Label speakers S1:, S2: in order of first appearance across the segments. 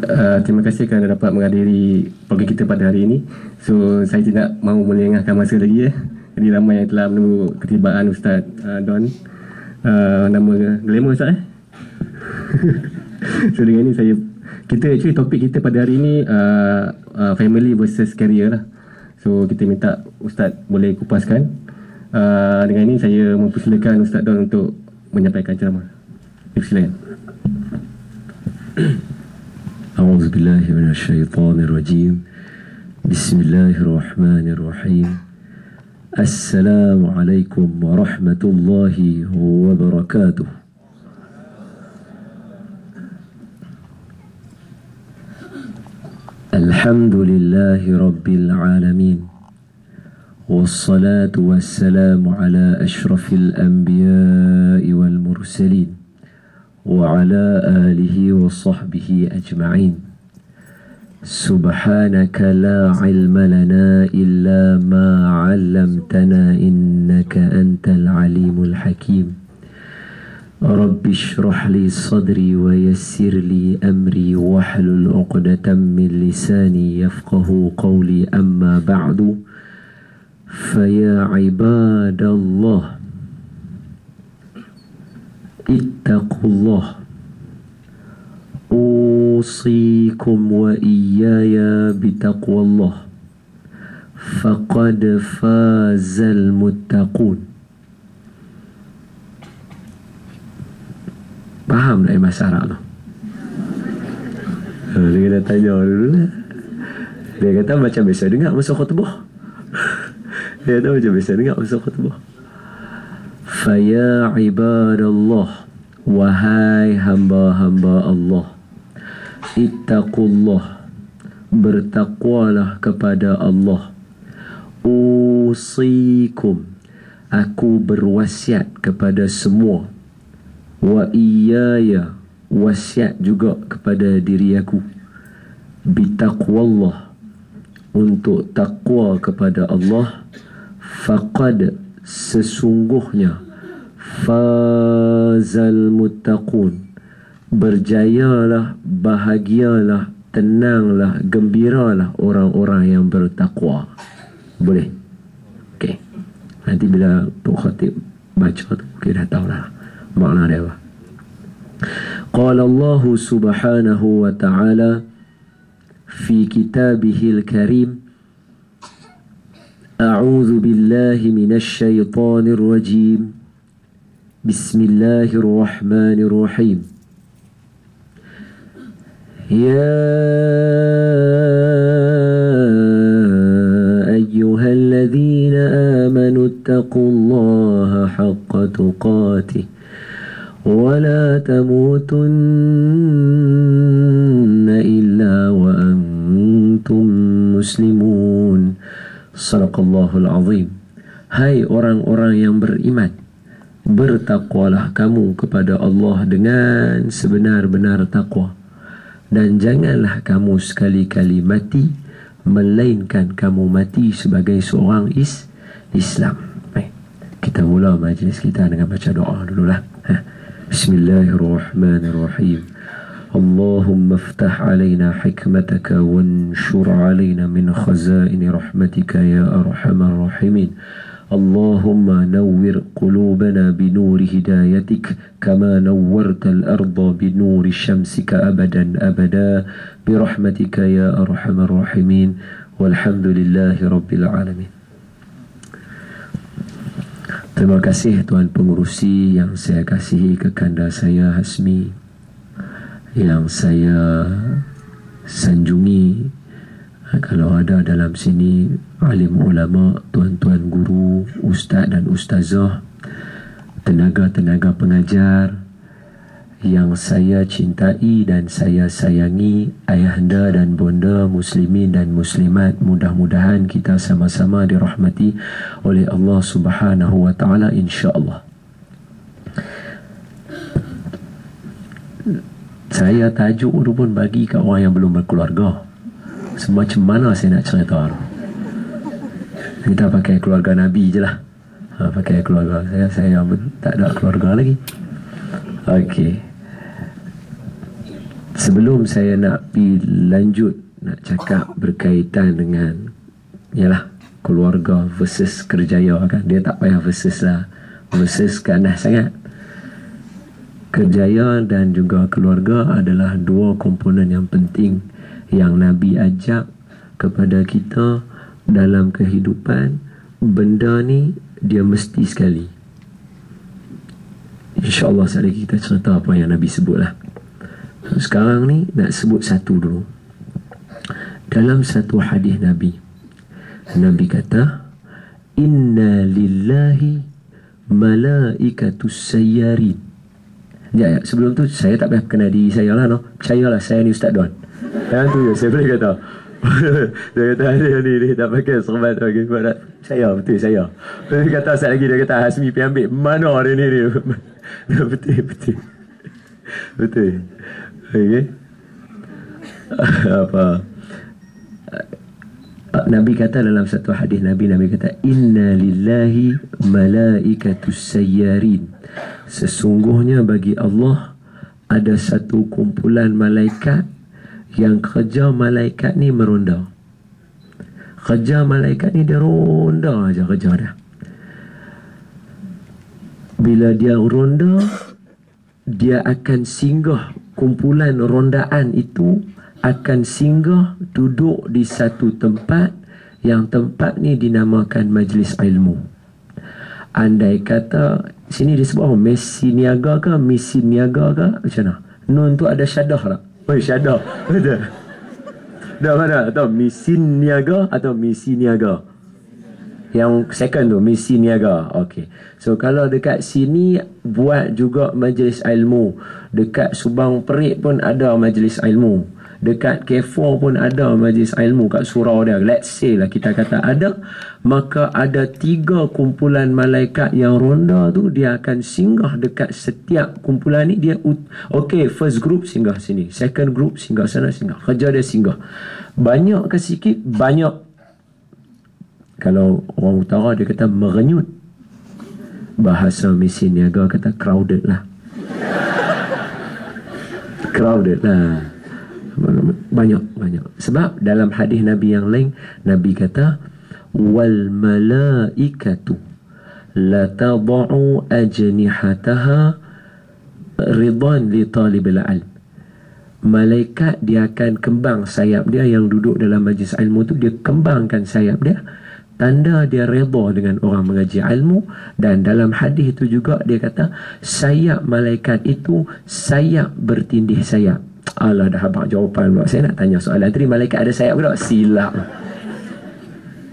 S1: Terima kasih kerana dapat menghadiri program kita pada hari ini. So, saya tidak mahu melengahkan masa lagi. Jadi ramai yang telah menunggu ketibaan Ustaz Don. Nama glamour Ustaz So dengan ini topik kita pada hari ini family versus career lah. So kita minta Ustaz boleh kupaskan. Dengan ini saya mempersilakan Ustaz Don untuk menyampaikan ceramah. Silakan.
S2: أعوذ بالله من الشيطان الرجيم بسم الله الرحمن الرحيم السلام عليكم ورحمة الله وبركاته الحمد لله رب العالمين والصلاة والسلام على أشرف الأنبياء والمرسلين وعلى آله وصحبه أجمعين سبحانك لا علم لنا إلا ما علمتنا إنك أنت العليم الحكيم رب اشرح لي صدري ويسر لي أمري واحلل عقدة من لساني يفقه قولي أما بعد فيا عباد الله اتقوا الله أوصيكم وإياي بتقوى الله فقد فاز المتقون. Faham tak bahasa Arab tu? Dia kena tanya dulu lah. Dia kata macam biasa dengar masa khutbah. Dia kata macam biasa dengar masa khutbah. Faya ibadallah, wahai hamba-hamba Allah, ittaqullah, bertakwalah kepada Allah. Usikum, aku berwasiat kepada semua. Wa iyaya, wasiat juga kepada diri aku. Bitaqwallah, untuk takwa kepada Allah. Faqad, sesungguhnya, fazal muttaqun, berjayalah, bahagialah, tenanglah, gembiralah orang-orang yang bertakwa. Boleh? Okey. Nanti bila Tok Khatib baca tu, kita dah tahulah makna dia apa. Qala Allah subhanahu wa ta'ala fi kitabihil karim أعوذ بالله من الشيطان الرجيم بسم الله الرحمن الرحيم يا أيها الذين آمنوا اتقوا الله حق تقاته ولا تموتن إلا وأنتم مسلمون. Sadaqallahul azim. Hai orang-orang yang beriman, bertakwalah kamu kepada Allah dengan sebenar-benar takwa, dan janganlah kamu sekali-kali mati melainkan kamu mati sebagai seorang Islam. Baik, kita mula majlis kita dengan baca doa dululah. Bismillahirrahmanirrahim. اللهم افتح علينا حكمتك وانشر علينا من خزائن رحمتك يا أرحم الراحمين. اللهم نور قلوبنا بنور هدايتك كما نورت الأرض بنور شمسك أبدا أبدا برحمتك يا أرحم الراحمين والحمد لله رب العالمين. Terima kasih Tuan Pengerusi yang saya kasihi, kekanda saya Hasmi, yang saya sanjungi. Kalau ada dalam sini alim ulama, tuan-tuan guru, ustaz dan ustazah, tenaga-tenaga pengajar yang saya cintai dan saya sayangi, ayahanda dan bonda muslimin dan muslimat, mudah-mudahan kita sama-sama dirahmati oleh Allah Subhanahu wa taala insya-Allah. Saya tajuk tu pun bagi kat orang yang belum berkeluarga. Semacam mana saya nak cerita tu? Kita pakai keluarga Nabi je lah. Pakai keluarga saya tak ada keluarga lagi. Okey. Sebelum saya nak pergi lanjut nak cakap berkaitan dengan yalah keluarga versus kerjaya kan, dia tak payah versus lah, versus ganas sangat. Kerjaya dan juga keluarga adalah dua komponen yang penting yang Nabi ajak kepada kita dalam kehidupan. Benda ni dia mesti sekali. InsyaAllah sekali kita cerita apa yang Nabi sebut lah. Sekarang ni nak sebut satu dulu. Dalam satu hadis Nabi kata, inna lillahi malaikatus sayyarin. Ya, sebelum tu saya tak payah kenal diri saya lah, no. Percayalah, saya ni Ustaz Don. Yang tu je saya boleh kata. Dia kata dia ni tak pakai serban lagi. Saya betul saya. Dia kata saat lagi dia kata Hasmi pergi ambil mana dia ni. Betul. Okey. Apa? Nabi kata dalam satu hadis Nabi kata inna lillahi malaikatus sayyarin. Sesungguhnya bagi Allah ada satu kumpulan malaikat yang kerja malaikat ni meronda. Kerja malaikat ni dia ronda aja kerja dia. Bila dia ronda, dia akan singgah, kumpulan rondaan itu akan singgah duduk di satu tempat yang tempat ni dinamakan majlis ilmu. Andai kata sini disebut apa? Mesi niaga ke? Misi niaga ke? Macam mana? Nun tu ada syadah tak? Oh, syadah. Betul. Dah mana? Atau misi niaga atau misi niaga? Yang second tu, misi niaga. Okey. So, kalau dekat sini buat juga majlis ilmu. Dekat Subang Perik pun ada majlis ilmu. Dekat K4 pun ada majlis ilmu kat surau dia. Let's say lah kita kata ada. Maka ada 3 kumpulan malaikat yang ronda tu. Dia akan singgah dekat setiap kumpulan ni. Dia okay, first group singgah sini. Second group singgah sana, singgah. Kerja dia singgah. Banyak ke sikit? Banyak. Kalau orang utara dia kata merenyut. Bahasa misi niaga kata crowded lah. Crowded lah. Banyak. Sebab dalam hadis Nabi yang lain, Nabi kata wal malaikatu la tad'u ajnihataha ridan li talibil ilm. Malaikat dia akan kembang sayap dia yang duduk dalam majlis ilmu tu, dia kembangkan sayap dia, tanda dia redha dengan orang mengaji ilmu. Dan dalam hadis itu juga dia kata sayap malaikat itu sayap bertindih sayap. Alah, dah habaq jawapan pula. Saya nak tanya soalan tadi, malaikat ada sayap ke tak?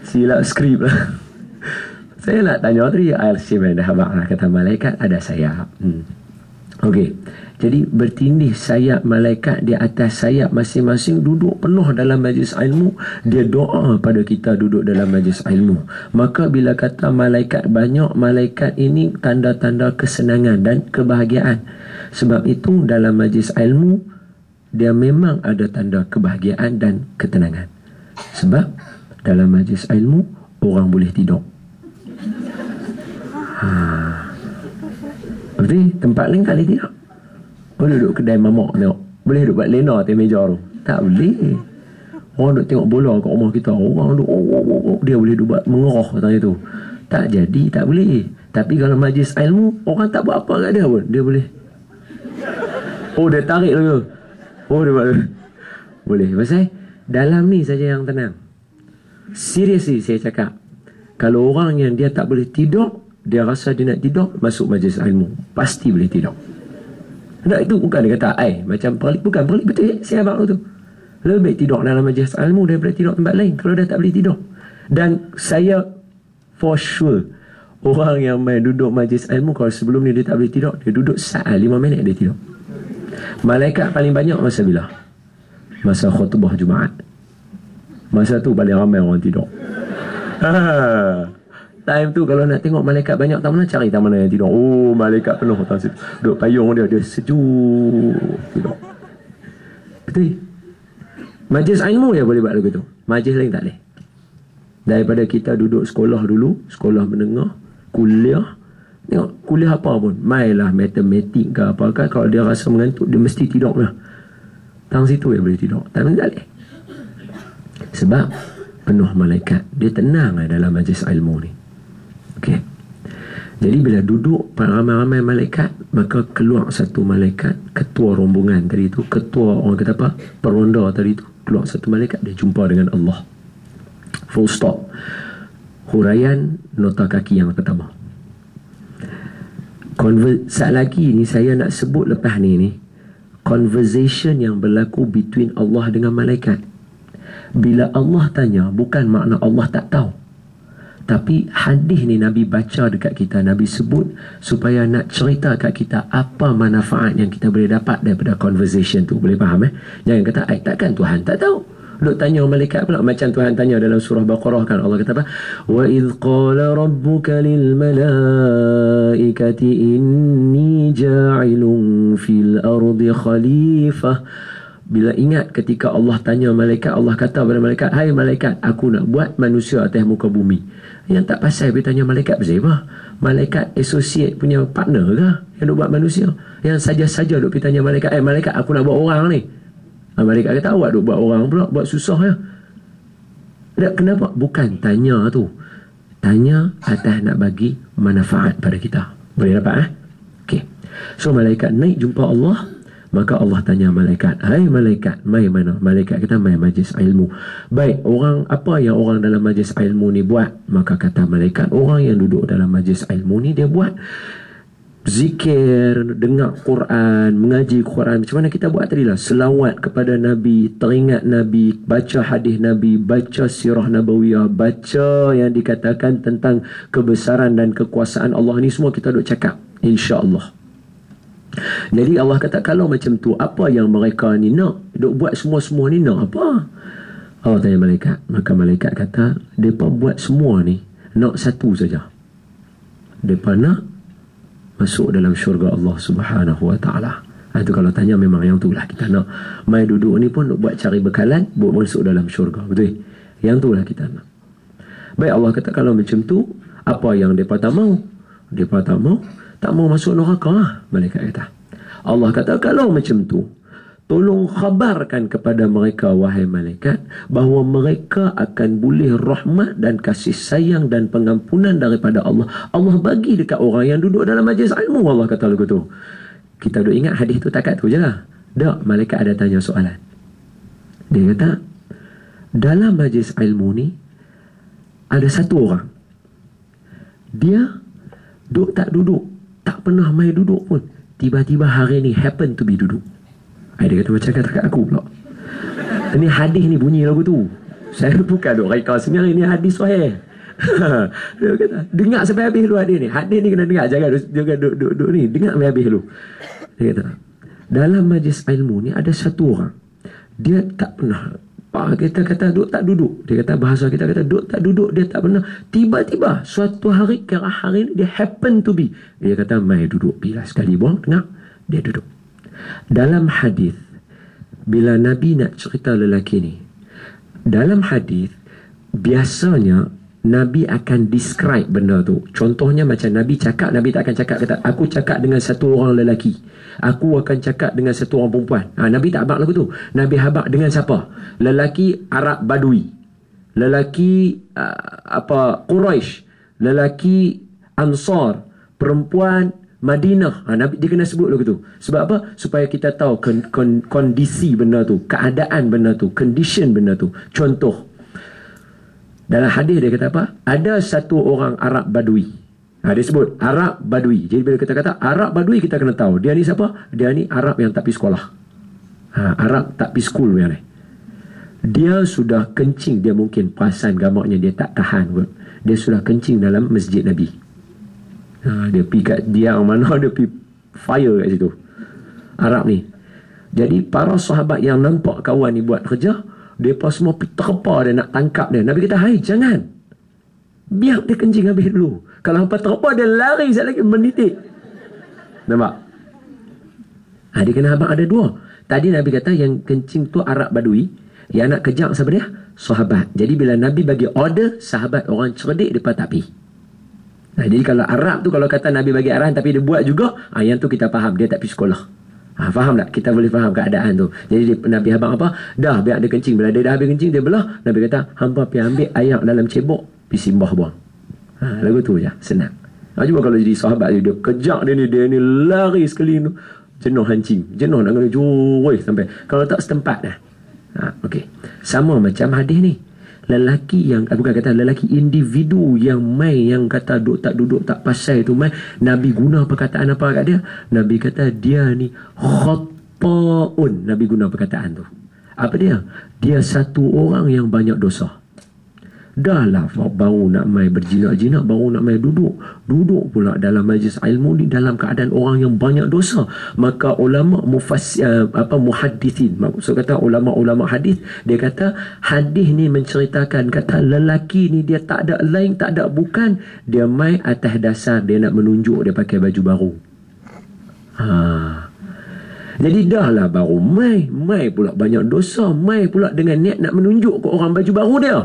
S2: Silap skrip lah. Saya nak tanya tadi, Al-Syibah dah habaq lah, kata malaikat ada sayap. Okey. Jadi bertindih sayap malaikat di atas sayap masing-masing, duduk penuh dalam majlis ilmu. Dia doa pada kita duduk dalam majlis ilmu. Maka bila kata malaikat banyak, malaikat ini tanda-tanda kesenangan dan kebahagiaan. Sebab itu dalam majlis ilmu dia memang ada tanda kebahagiaan dan ketenangan. Sebab dalam majlis ilmu orang boleh tidur. Berarti tempat lain tak boleh tidur. Boleh duduk kedai mamak tengok. Boleh duduk buat lena atas meja tu. Tak boleh. Orang duduk tengok bola kat rumah kita. Orang duduk dia boleh duduk buat mengerah tanya tu. Tak jadi, tak boleh. Tapi kalau majlis ilmu, orang tak buat apa kat dia pun, dia boleh. Oh, dia tarik tu. Oh, dia buat tu. Boleh. Pasal dalam ni saja yang tenang. Seriously saya cakap, kalau orang yang dia tak boleh tidur, dia rasa dia nak tidur, masuk majlis ilmu, pasti boleh tidur. Tak, itu bukan dia kata macam pelik. Bukan pelik, betul saya abang tu. Lebih baik tidur dalam majlis ilmu daripada tidur tempat lain kalau dia tak boleh tidur. Dan saya for sure, orang yang main duduk majlis ilmu, kalau sebelum ni dia tak boleh tidur, dia duduk saat 5 minit dia tidur. Malaikat paling banyak masa bila? Masa khutbah Jumaat. Masa tu paling ramai orang tidur. Time tu kalau nak tengok malaikat banyak tak mana, cari tak mana yang tidur. Oh, malaikat penuh tak situ. Duduk payung dia sejuk tidur. Betul. Majlis ilmu ya boleh buat lagu tu. Majlis lain tak boleh. Daripada kita duduk sekolah dulu, sekolah menengah, kuliah. Tengok kuliah apa pun, mainlah matematik ke apa kan, kalau dia rasa mengantuk dia mesti tidur lah. Tang situ dia boleh tidur. Tak boleh. Sebab penuh malaikat. Dia tenang dalam majlis ilmu ni. Okey. Jadi bila duduk ramai-ramai malaikat, maka keluar satu malaikat, ketua rombongan tadi tu, ketua orang kata apa, peronda tadi tu, keluar satu malaikat, dia jumpa dengan Allah. Full stop. Huraian nota kaki yang pertama. Saat lagi ni saya nak sebut lepas ni conversation yang berlaku between Allah dengan malaikat. Bila Allah tanya, bukan makna Allah tak tahu, tapi hadis ni Nabi baca dekat kita, Nabi sebut supaya nak cerita kat kita apa manfaat yang kita boleh dapat daripada conversation tu. Boleh faham Jangan kata takkan Tuhan tak tahu. Duk tanya malaikat pula macam Tuhan tanya dalam surah Baqarah kan. Allah kata apa? Wa idh qala rabbuka lil malaikati inni ja'ilun fil ardi khalifah. Bila ingat ketika Allah tanya malaikat, Allah kata kepada malaikat, hai malaikat, aku nak buat manusia atas muka bumi. Yang tak pasal dia tanya malaikat pasal apa? Malaikat associate punya partner ke yang nak buat manusia? Yang saja-saja duk pergi tanya malaikat, malaikat aku nak buat orang ni. Malaikat kata awak duk buat orang pula, buat susah ya. Kenapa? Bukan tanya tu. Tanya atas nak bagi manfaat pada kita. Boleh dapat Okey. So malaikat naik jumpa Allah. Maka Allah tanya malaikat, hai malaikat, mai mana? Malaikat kata, mai majlis ilmu. Baik, orang apa yang orang dalam majlis ilmu ni buat? Maka kata malaikat, orang yang duduk dalam majlis ilmu ni dia buat zikir, dengar Quran, mengaji Quran. Macam mana kita buat tadi lah, selawat kepada Nabi, teringat Nabi, baca hadis Nabi, baca sirah nabawiyah, baca yang dikatakan tentang kebesaran dan kekuasaan Allah. Ni semua kita duk cakap, insya-Allah. Jadi Allah kata, kalau macam tu, apa yang mereka ni nak duk buat semua-semua ni nak apa? Allah tanya malaikat. Maka malaikat kata, mereka buat semua ni nak satu saja. Mereka nak masuk dalam syurga Allah Subhanahu Wa Ta'ala. Itu kalau tanya memang yang tu lah kita nak. Mai duduk ni pun nak buat cari bekalan, buat masuk dalam syurga. Betul? Yang tu lah kita nak. Baik, Allah kata kalau macam tu, apa yang mereka tak mau? Mereka tak mau masuk neraka lah, malaikat kata. Allah kata kalau macam tu, tolong khabarkan kepada mereka, wahai malaikat, bahawa mereka akan boleh rahmat dan kasih sayang dan pengampunan daripada Allah. Allah bagi dekat orang yang duduk dalam majlis ilmu. Allah kata lagu tu. Kita duk ingat hadis tu takat tu je lah. Tak, malaikat ada tanya soalan. Dia kata, dalam majlis ilmu ni ada satu orang, dia tak duduk, tak pernah mai duduk pun, tiba-tiba hari ni happen to be duduk. Dia kata macam kata kat aku pula. Ini hadis ni bunyi lagu tu. Saya bukan duk reka sendiri, ni hadis sahih. Dia kata dengar sampai habis dulu hadis ni. Hadis ni kena dengar, jangan duduk ni, dengar sampai habis dulu. Dia kata dalam majlis ilmu ni ada satu orang, dia tak pernah, kita kata duduk tak duduk. Dia kata bahasa kita kata duduk tak duduk, dia tak pernah. Tiba-tiba suatu hari, kira hari ni dia happen to be. Dia kata mai duduk. Bila sekali buang tengah, dia duduk. Dalam hadis, bila Nabi nak cerita lelaki ni, dalam hadis biasanya Nabi akan describe benda tu. Contohnya macam Nabi cakap, Nabi tak akan cakap kata aku cakap dengan satu orang lelaki, aku akan cakap dengan satu orang perempuan. Nabi tak habaq lagu tu. Nabi habaq dengan siapa? Lelaki Arab Badui, lelaki Quraisy, lelaki Ansar, perempuan Madinah. Nabi dia kena sebut lagu tu. Sebab apa? Supaya kita tahu kondisi benda tu, keadaan benda tu, condition benda tu. Contoh, dalam hadis dia kata apa? Ada satu orang Arab Badui. Dia sebut Arab Badui. Jadi bila kita kata Arab Badui, kita kena tahu dia ni siapa? Dia ni Arab yang tak pergi sekolah. Arab tak pergi school yang ni. Dia sudah kencing, dia mungkin perasan gamaknya dia tak tahan pun. Dia sudah kencing dalam masjid Nabi. Dia pergi kat dia mana, dia pergi fire kat situ. Arab ni. Jadi para sahabat yang nampak kawan ni buat kerja, mereka semua terpa dia nak tangkap dia. Nabi kata, hai jangan, biar dia kencing habis dulu. Kalau hampa terpa, dia lari sekali lagi menitik. Nampak? Dia kena habaq ada dua. Tadi Nabi kata yang kencing tu Arab Badui, yang nak kejar siapa dia? Sahabat. Jadi bila Nabi bagi order, sahabat orang cerdik, mereka tak pergi. Jadi kalau Arab tu, kalau kata Nabi bagi arahan tapi dia buat juga, yang tu kita faham, dia tak pergi sekolah. Faham tak? Kita boleh faham keadaan tu. Jadi Nabi abang apa? Dah biar dia kencing. Bila dia dah habis kencing, dia belah. Nabi kata, hampa pergi ambil air dalam cebok, pergi simbah buang. Lagu tu je, senang. Cuba kalau jadi sahabat dia kejak dia ni lari sekeliling tu. Jenuh hancing. Jenuh nak kena jurus sampai. Kalau tak setempat dah. Okey. Sama macam hadis ni. Lelaki yang, bukan kata lelaki individu yang mai, yang kata duduk tak pasal tu mai, Nabi guna perkataan apa kat dia? Nabi kata dia ni khata'un. Nabi guna perkataan tu. Apa dia? Dia satu orang yang banyak dosa. Dah lah baru nak mai berjinak-jinak, baru nak mai duduk pula dalam majlis ilmu ni dalam keadaan orang yang banyak dosa. Maka ulama muhaddithin, maksud kata ulama hadis, dia kata hadis ni menceritakan, kata lelaki ni dia tak ada lain, tak ada bukan, dia mai atas dasar dia nak menunjuk dia pakai baju baru. Jadi dah lah baru mai pula banyak dosa, mai pula dengan niat nak menunjuk ke orang baju baru dia.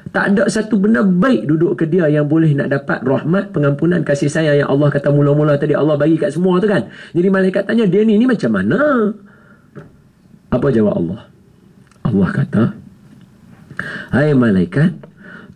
S2: Tak ada satu benda baik duduk ke dia yang boleh nak dapat rahmat, pengampunan, kasih sayang yang Allah kata mula-mula tadi Allah bagi kat semua tu kan. Jadi malaikat tanya, dia ni macam mana? Apa jawab Allah? Allah kata, hai malaikat,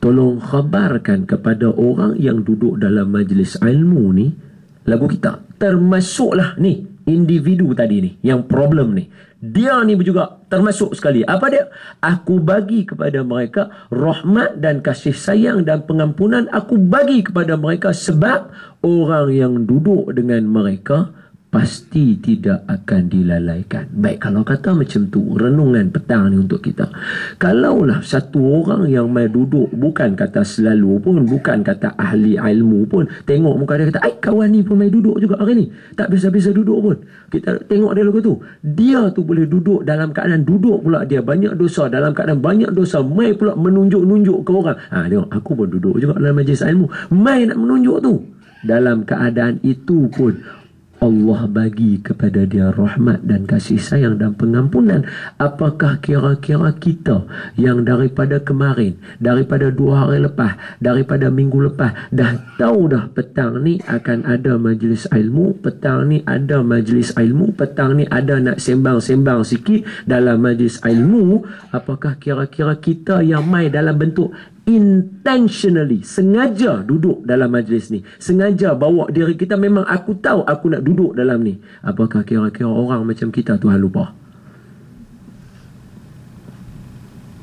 S2: tolong khabarkan kepada orang yang duduk dalam majlis ilmu ni, lagu kita, termasuklah ni individu tadi ni, yang problem ni, dia ni juga termasuk sekali. Apa dia? Aku bagi kepada mereka rahmat dan kasih sayang dan pengampunan. Aku bagi kepada mereka sebab orang yang duduk dengan mereka pasti tidak akan dilalaikan. Baik, kalau kata macam tu, renungan petang ni untuk kita. Kalaulah satu orang yang mai duduk, bukan kata selalu pun, bukan kata ahli ilmu pun, tengok muka dia kata, kawan ni pun mai duduk juga hari ni, tak biasa-biasa duduk pun. Kita tengok dia lagu tu. Dia tu boleh duduk dalam keadaan duduk pula dia banyak dosa, dalam keadaan banyak dosa, mai pula menunjuk-nunjuk ke orang. Tengok, aku pun duduk juga dalam majlis ilmu, mai nak menunjuk tu. Dalam keadaan itu pun Allah bagi kepada dia rahmat dan kasih sayang dan pengampunan. Apakah kira-kira kita yang daripada kemarin, daripada 2 hari lepas, daripada minggu lepas, dah tahu dah petang ni akan ada majlis ilmu, petang ni ada majlis ilmu, petang ni ada nak sembang-sembang sikit dalam majlis ilmu, apakah kira-kira kita yang mai dalam bentuk intentionally, sengaja duduk dalam majlis ni, sengaja bawa diri kita, memang aku tahu aku nak duduk dalam ni, apakah kira-kira orang macam kita Tuhan lupa?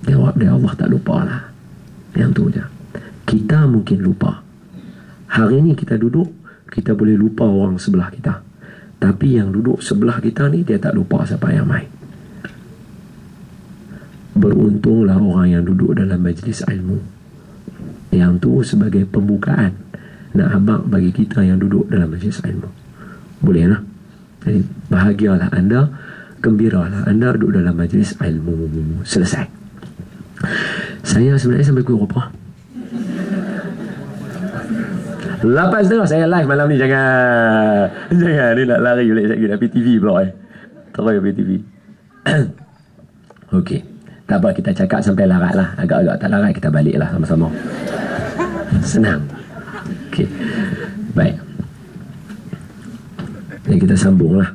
S2: Jawab dia, Allah tak lupa lah. Yang tu je. Kita mungkin lupa. Hari ni kita duduk, kita boleh lupa orang sebelah kita, tapi yang duduk sebelah kita ni, dia tak lupa siapa yang mai. Beruntunglah orang yang duduk dalam majlis ilmu. Yang tu sebagai pembukaan nak habaq bagi kita yang duduk dalam majlis ilmu. Boleh lah. Jadi bahagialah anda, gembiralah anda duduk dalam majlis ilmu. Selesai. Saya sebenarnya sampai pukul berapa? 8:30 saya live malam ni. Jangan ni nak lari balik sekejap nak PTV pula terus PTV. Okey, tak apa, kita cakap sampai larat lah. Agak-agak tak larat, kita balik lah sama-sama. Senang. Okey, baik. Jadi kita sambung lah.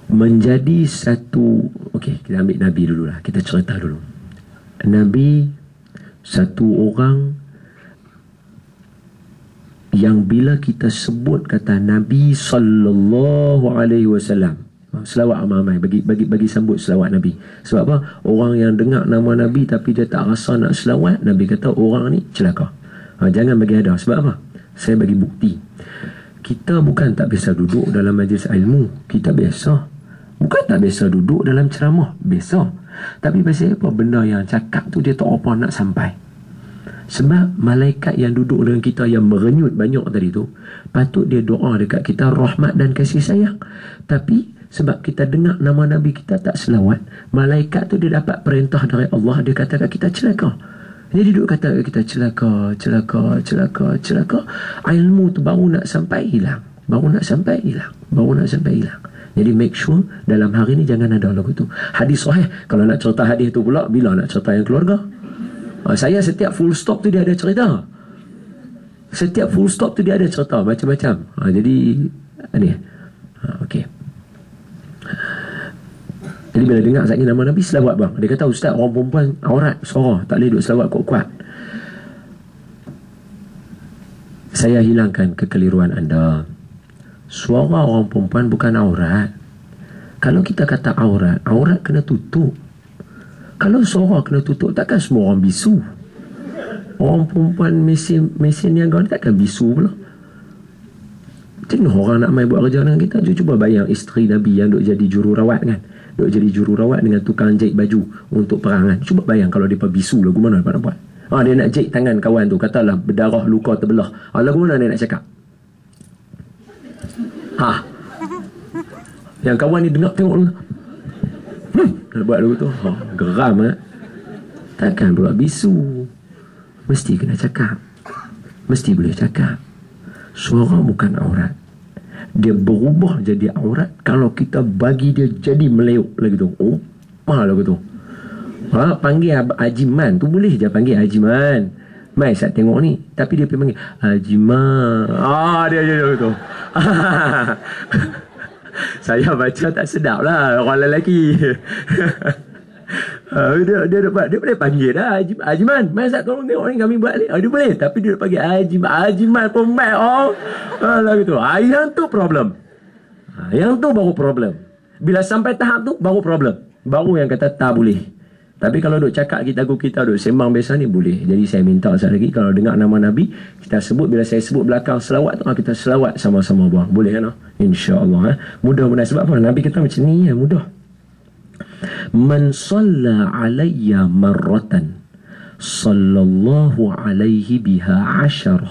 S2: Menjadi satu. Okey, kita ambil Nabi dulu lah. Kita cerita dulu. Nabi satu orang yang bila kita sebut kata Nabi sallallahu alaihi wasallam, selawat ramai-ramai, bagi sambut selawat Nabi. Sebab apa? Orang yang dengar nama Nabi tapi dia tak rasa nak selawat, Nabi kata orang ni celaka. Jangan bagi hadiah. Sebab apa? Saya bagi bukti. Kita bukan tak biasa duduk dalam majlis ilmu, kita biasa. Bukan tak biasa duduk dalam ceramah, biasa. Tapi pasal apa? Benda yang cakap tu dia tak apa nak sampai. Sebab malaikat yang duduk dengan kita yang merenyut banyak tadi tu, patut dia doa dekat kita rahmat dan kasih sayang. Tapi sebab kita dengar nama Nabi kita tak selawat, malaikat tu dia dapat perintah dari Allah, dia kata kat kita celaka. Jadi duduk kata kat kita celaka. Ilmu tu baru nak sampai hilang. Jadi make sure dalam hari ni jangan ada lagu tu. Hadis sahih. Kalau nak cerita hadis tu pula, bila nak cerita yang keluarga? Saya setiap full stop tu dia ada cerita. Macam-macam. Jadi ni Jadi bila dengar saja nama Nabi, selawat bang. Dia kata, ustaz, orang perempuan aurat suara, tak boleh duk selawat kuat-kuat. Saya hilangkan kekeliruan anda. Suara orang perempuan bukan aurat. Kalau kita kata aurat, aurat kena tutup. Kalau suara kena tutup, takkan semua orang bisu. Orang perempuan mesin niaga ni takkan bisu pula. Tengok orang nak main buat kerja dengan kita. Cuba bayang isteri Nabi yang duk jadi jururawat kan. Duk jadi jururawat dengan tukang jahit baju untuk perangan. Cuba bayang kalau dia bisu lagu mana dia nak buat. Dia nak jahit tangan kawan tu, katalah berdarah, luka terbelah. Lagu mana dia nak cakap? Yang kawan ni dengar tengok dulu. Nak buat lagu tu. Geram kan. Takkan pula bisu. Mesti kena cakap. Mesti boleh cakap. Suara bukan aurat. Dia berubah jadi aurat kalau kita bagi dia jadi meleuk lagi tu. Lagu tu. Panggil Hajiman tu boleh je panggil Hajiman. Mai saya tengok ni. Tapi dia pergi panggil Hajiman. Dia tu. Saya baca tak sedap lah orang lelaki. Dia boleh panggil dah Hajiman, mai sat tolong tengok ni kami buat ni. Dia boleh, tapi dia panggil Hajiman pun mai lagu tu. Yang tu problem. Yang tu baru problem. Bila sampai tahap tu baru problem. Baru yang kata tak boleh. Tapi kalau duk cakap kita duk sembang biasa ni boleh. Jadi saya minta sekali lagi kalau dengar nama Nabi, kita sebut, bila saya sebut belakang selawat tu, kita selawat sama-sama buang. Boleh kan? InsyaAllah. Mudah-mudahan. Sebab apa? Nabi kata macam ni mudah. Man salla alayya marratan sallallahu alaihi biha 10.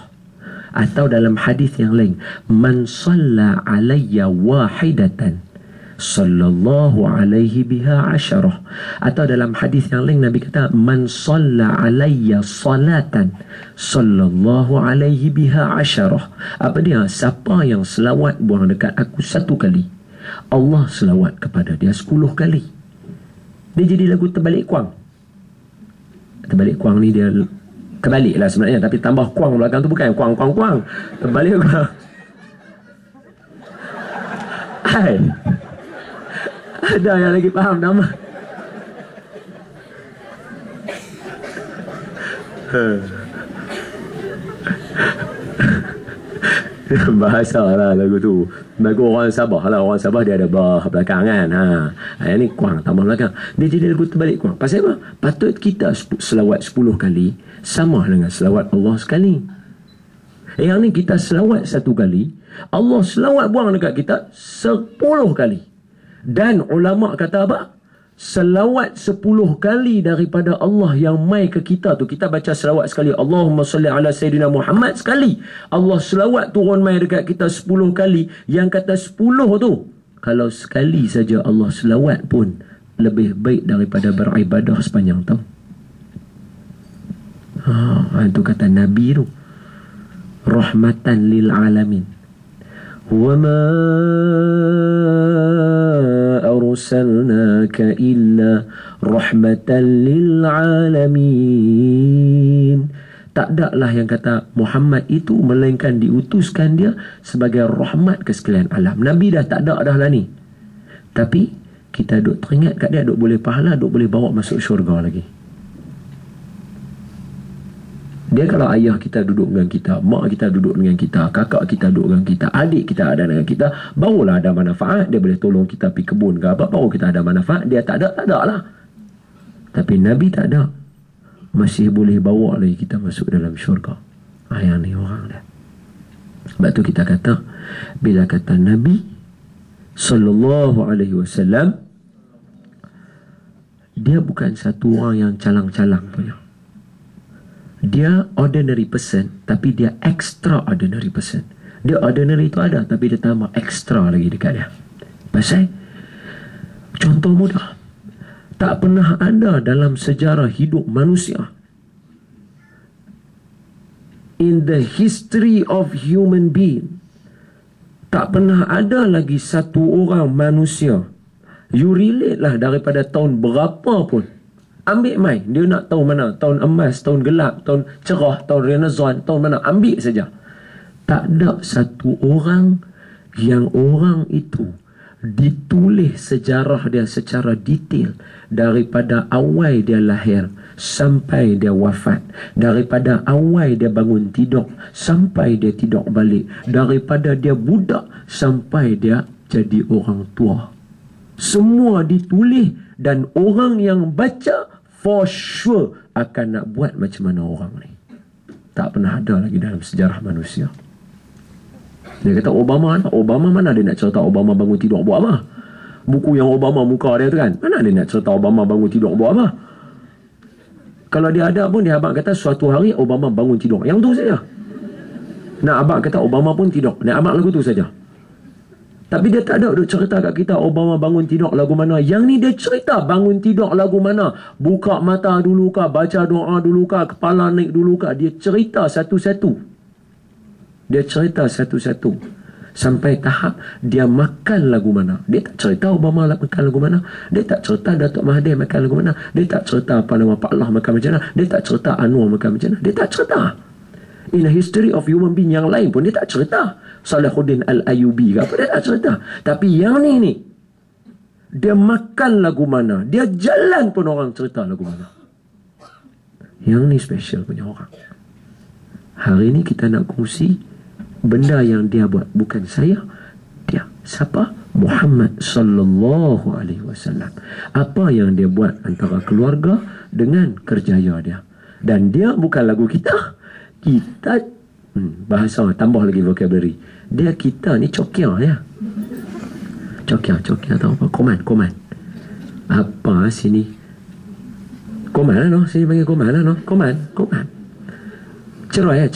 S2: Atau dalam hadis yang lain, man salla alayya wahidatan sallallahu alaihi biha 10. Atau dalam hadis yang lain Nabi kata, man salla alayya salatan sallallahu alaihi biha 10. Apa dia? Siapa yang selawat buang dekat aku 1 kali, Allah selawat kepada dia 10 kali. Dia jadi lagu terbalik kuang. Terbalik kuang ni dia kebalik lah sebenarnya, tapi tambah kuang belakang tu, bukan kuang. Terbalik kuang. Ada yang lagi faham nama? Bahasa lah lagu tu. Lagu orang Sabah lah. Orang Sabah dia ada belakang kan. Yang ni kuang tambah belakang. Dia jadi lagu terbalik kuang. Pasal apa? Patut kita selawat 10 kali sama dengan selawat Allah sekali. Yang ni kita selawat 1 kali, Allah selawat buang dekat kita 10 kali. Dan ulama' kata apa? Selawat 10 kali daripada Allah yang mai ke kita tu. Kita baca selawat sekali, Allahumma salli ala Sayyidina Muhammad sekali. Allah selawat turun mai dekat kita 10 kali. Yang kata 10 tu, kalau sekali saja Allah selawat pun lebih baik daripada beribadah sepanjang tahun. Itu kata Nabi tu, rahmatan lil alamin. وَمَا أَرْسَلْنَاكَ إِلَّا رَحْمَةً لِلْعَالَمِينَ. Tak adaklah yang kata Muhammad itu melainkan diutuskan dia sebagai rahmat ke sekalian alam. Nabi dah tak ada dah lah ni. Tapi kita duk teringat kat dia, duk boleh pahala, duk boleh bawa masuk syurga lagi. Dia kalau ayah kita duduk dengan kita, mak kita duduk dengan kita, kakak kita duduk dengan kita, adik kita ada dengan kita, barulah ada manfaat. Dia boleh tolong kita pergi kebun ke apa, baru kita ada manfaat. Dia tak ada lah. Tapi Nabi tak ada, masih boleh bawa lagi kita masuk dalam syurga. Yang ni orang dia. Sebab tu kita kata, bila kata Nabi sallallahu alaihi wasallam, dia bukan satu orang yang calang-calang punya. Dia ordinary person, tapi dia extraordinary person. Dia ordinary tu ada, tapi dia tambah extra lagi dekat dia. Pasal contoh mudah, tak pernah ada dalam sejarah hidup manusia, in the history of human being, tak pernah ada lagi satu orang manusia, you relate lah daripada tahun berapa pun, ambil main, dia nak tahu mana tahun emas, tahun gelap, tahun cerah, tahun renaissance, tahun mana, ambil saja. Tak ada satu orang yang orang itu ditulis sejarah dia secara detail daripada awal dia lahir sampai dia wafat, daripada awal dia bangun tidur sampai dia tidur balik, daripada dia budak sampai dia jadi orang tua. Semua ditulis, dan orang yang baca for sure akan nak buat macam mana orang ni. Tak pernah ada lagi dalam sejarah manusia. Dia kata Obama mana dia nak cerita Obama bangun tidur buat apa? Buku yang Obama muka dia tu kan, mana dia nak cerita Obama bangun tidur buat apa? Kalau dia ada pun, dia abang kata suatu hari Obama bangun tidur, yang tu saja. Nak abang kata Obama pun tidur, nak abang lagu tu saja. Tapi dia tak ada duk cerita kat kita Obama bangun tidur lagu mana. Yang ni dia cerita bangun tidur lagu mana. Buka mata dulu kah, baca doa dulu kah, kepala naik dulu kah. Dia cerita satu-satu. Dia cerita satu-satu. Sampai tahap dia makan lagu mana. Dia tak cerita Obama makan lagu mana. Dia tak cerita Datuk Mahathir makan lagu mana. Dia tak cerita apa nama Pak Allah makan macam mana. Dia tak cerita Anwar makan macam mana. Dia tak cerita. In a history of human being yang lain pun dia tak cerita. Salahuddin Al-Ayyubi ke apa, dia tak cerita. Tapi yang ni dia makan lagu mana, dia jalan pun orang cerita lagu mana. Yang ni special punya orang. Hari ni kita nak kongsi benda yang dia buat, bukan saya, dia. Siapa? Muhammad sallallahu alaihi wasallam. Apa yang dia buat antara keluarga dengan kerjaya dia. Dan dia bukan lagu kita. Kita bahasa tambah lagi vocabulary. Dia kita ni cokia ya. Cokia tahu apa? Koman. Apa sini? Koman lah no. Sini panggil koman lah no. Koman. Cerai.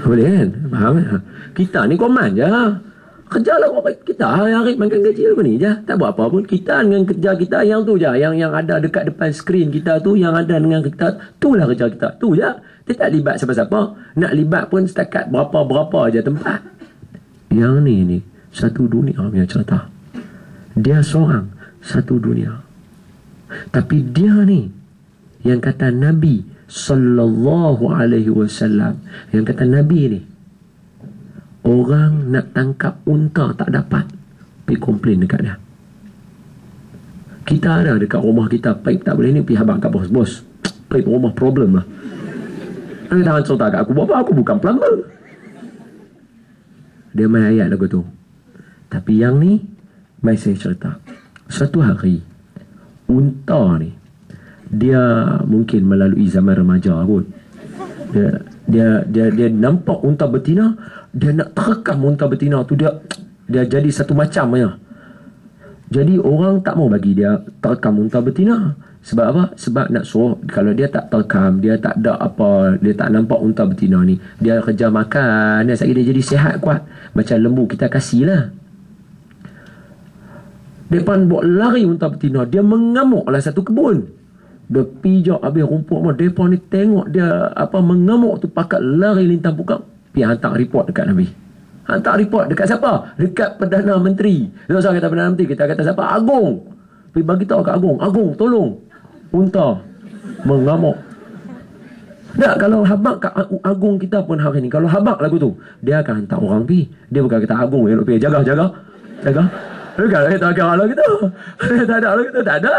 S2: Boleh kan? Faham kan? Kita ni koman je. Kerja lah kita hari-hari makan gaji lagu ni je. Tak buat apa pun. Kita dengan kerja kita yang tu je. Yang ada dekat depan skrin kita tu, yang ada dengan kita, itulah kerja kita. Tu je. Dia tak libat siapa-siapa. Nak libat pun setakat berapa-berapa je tempat. Yang ni satu dunia punya cerita. Dia seorang satu dunia. Tapi dia ni yang kata Nabi sallallahu alaihi wasallam, yang kata Nabi ni, orang nak tangkap unta tak dapat, pergi komplain dekat dia. Kita ada dekat rumah kita, paip tak boleh ni, pergi habaq kat bos. Paip rumah problem lah. Dia jangan cerita kat aku, buat apa? Aku bukan plumber. Dia main ayat lagu tu. Tapi yang ni, mai saya cerita. Suatu hari, unta ni, dia mungkin melalui zaman remaja kot. Dia nampak unta betina, dia nak terekam unta betina tu, dia jadi satu macam ya. Jadi orang tak mau bagi dia terekam unta betina. Sebab apa? Sebab nak suruh, kalau dia tak terekam, dia tak ada apa, dia tak nampak unta betina ni, dia kerja makan, dia sakit, dia jadi sihat kuat. Macam lembu kita kasih lah. Depan buat lari unta betina, dia mengamuk lah satu kebun. Dia pijak habis rumput mah. Mereka ni tengok dia mengamuk tu, pakat lari lintang pukang. Pergi hantar report dekat Nabi. Hantar report dekat siapa? Dekat Perdana Menteri. Dia kata Perdana Menteri, kita kata siapa? Agong. Pergi bagi tahu kat Agong. Agong, tolong. Unta mengamuk. Tak, kalau habaq kat Agong kita pun hari ni, kalau habaq lagu tu, dia akan hantar orang pergi. Dia bukan kata Agong yang pergi jaga. Bukan kita akan lagu tu. Tak ada lagu tu, tak ada.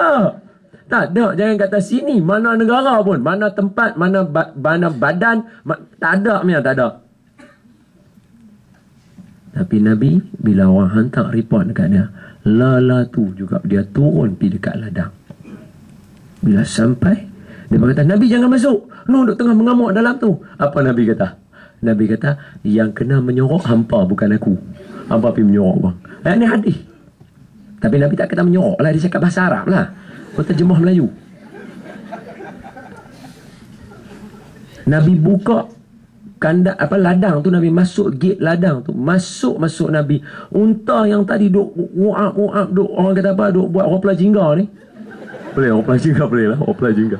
S2: Tak ada, jangan kata sini, mana negara pun, mana tempat, mana badan, tak ada punya, tak ada. Tapi Nabi, bila orang hantar report dekat dia, lala tu juga dia turun pergi dekat ladang. Bila sampai, dia kata, Nabi jangan masuk, duduk tengah mengamuk dalam tu. Apa Nabi kata? Nabi kata, yang kena menyorok hampa, bukan aku. Hampa pergi menyorok bang. Ini hadis. Tapi Nabi tak kata menyorok lah, dia cakap bahasa Arab lah. Kau terjemah Melayu. Nabi buka kandang ladang tu, Nabi masuk gate ladang tu, masuk Nabi. Unta yang tadi duk uap duk, orang kata apa, duk buat ropla jingga ni. Boleh ropla jingga, boleh lah ropla jingga.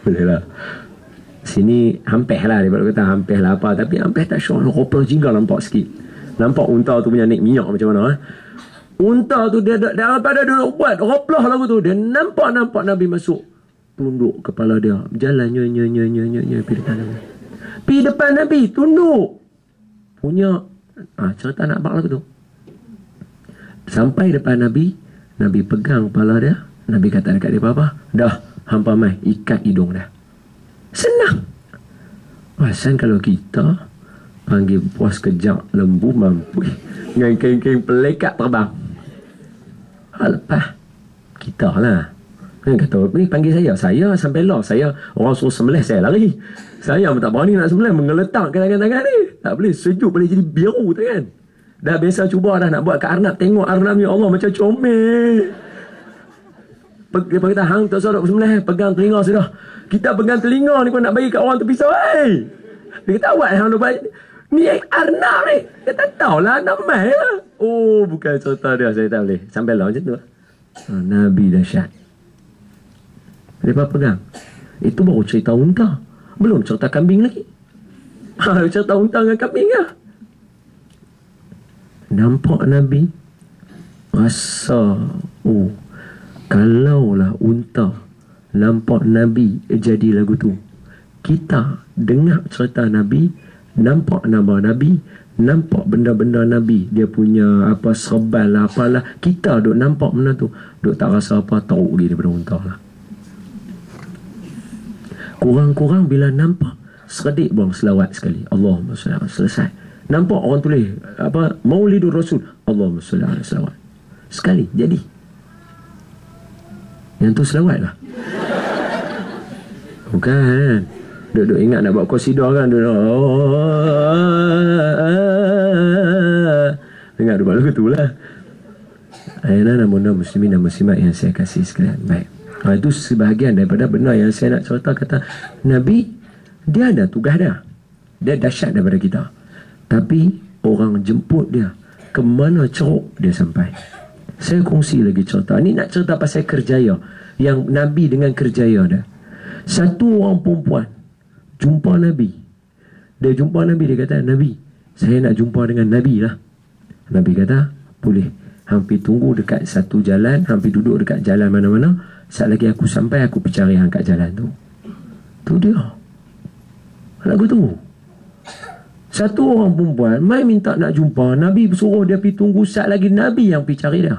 S2: Boleh lah. Sini hampir lah, dia kata hampir lah apa, tapi hampir tak sure. Ropla jingga nampak sikit. Nampak unta tu punya naik minyak macam mana Unta tu dia daripada duduk buat roplah lagu tu, dia nampak Nabi masuk, tunduk kepala dia, jalan pergi depan Nabi. Pergi depan Nabi, tunduk. punya cerita nak bak lagu tu. Sampai depan Nabi, Nabi pegang kepala dia, Nabi kata dekat dia, apa? Dah, hampa mai ikat hidung dah. Senang. Pasal kalau kita panggil puas kejap lembu mampu dengan kain-kain pelekat terbang. Lepas kita lah. Kan kata, ni panggil saya sampai lah, saya orang suruh sembelih saya lari. Saya pun tak berani nak sembelih, mengeletak tangan ni. Tak boleh, sejuk boleh jadi biru tangan. Dah biasa cuba dah nak buat kat Arnab, tengok Arnabnya Allah macam comel. Dia kata, hang tak usah duk sembelih, pegang telinga sudah. Kita pegang telinga ni pun nak bagi kat orang tepi sawai. Dia kata, awak hang duk bagi. Ni Arnab ni. Dia tak tahulah, nak main lah. Oh, bukan cerita dia, saya tak boleh. Sampai lah macam tu. Nabi dahsyat. Mereka pegang. Itu baru cerita unta. Belum cerita kambing lagi. Cerita unta dengan kambing lah. Nampak Nabi rasa, kalaulah unta nampak Nabi jadi lagu tu, kita dengar cerita Nabi, nampak nama Nabi, nampak benda-benda Nabi, dia punya apa serban lah apalah, kita duk nampak benda tu, duk tak rasa apa, tahu lagi daripada unta lah. Kurang-kurang bila nampak seredik bang selawat sekali, Allahumma salli alaihi, selesai. Nampak orang tulis apa Maulidur Rasul, Allahumma salli alaihi selawat. Sekali jadi. Yang tu selawat lah. Bukan. Duk ingat nak buat qasidah kan. Dengar duk buat lagu tu lah. Ayana namun muslimin dan muslimat yang saya kasih sekalian. Baik. Itu sebahagian daripada benda yang saya nak cerita. Kata Nabi, dia ada tugas dia. Dia dahsyat daripada kita. Tapi orang jemput dia, ke mana ceruk dia sampai. Saya kongsi lagi cerita. Ni nak cerita pasal kerjaya. Yang Nabi dengan kerjaya dia. Satu orang perempuan jumpa Nabi. Dia jumpa Nabi, dia kata, Nabi, saya nak jumpa dengan Nabi lah. Nabi kata, boleh. Hampir tunggu dekat satu jalan, hampir duduk dekat jalan mana-mana. Saat lagi aku sampai, aku pergi cari hang kat jalan tu. Tu dia. Lagu tu. Satu orang perempuan mai minta nak jumpa Nabi, suruh dia pergi tunggu saat lagi, Nabi yang pergi cari dia.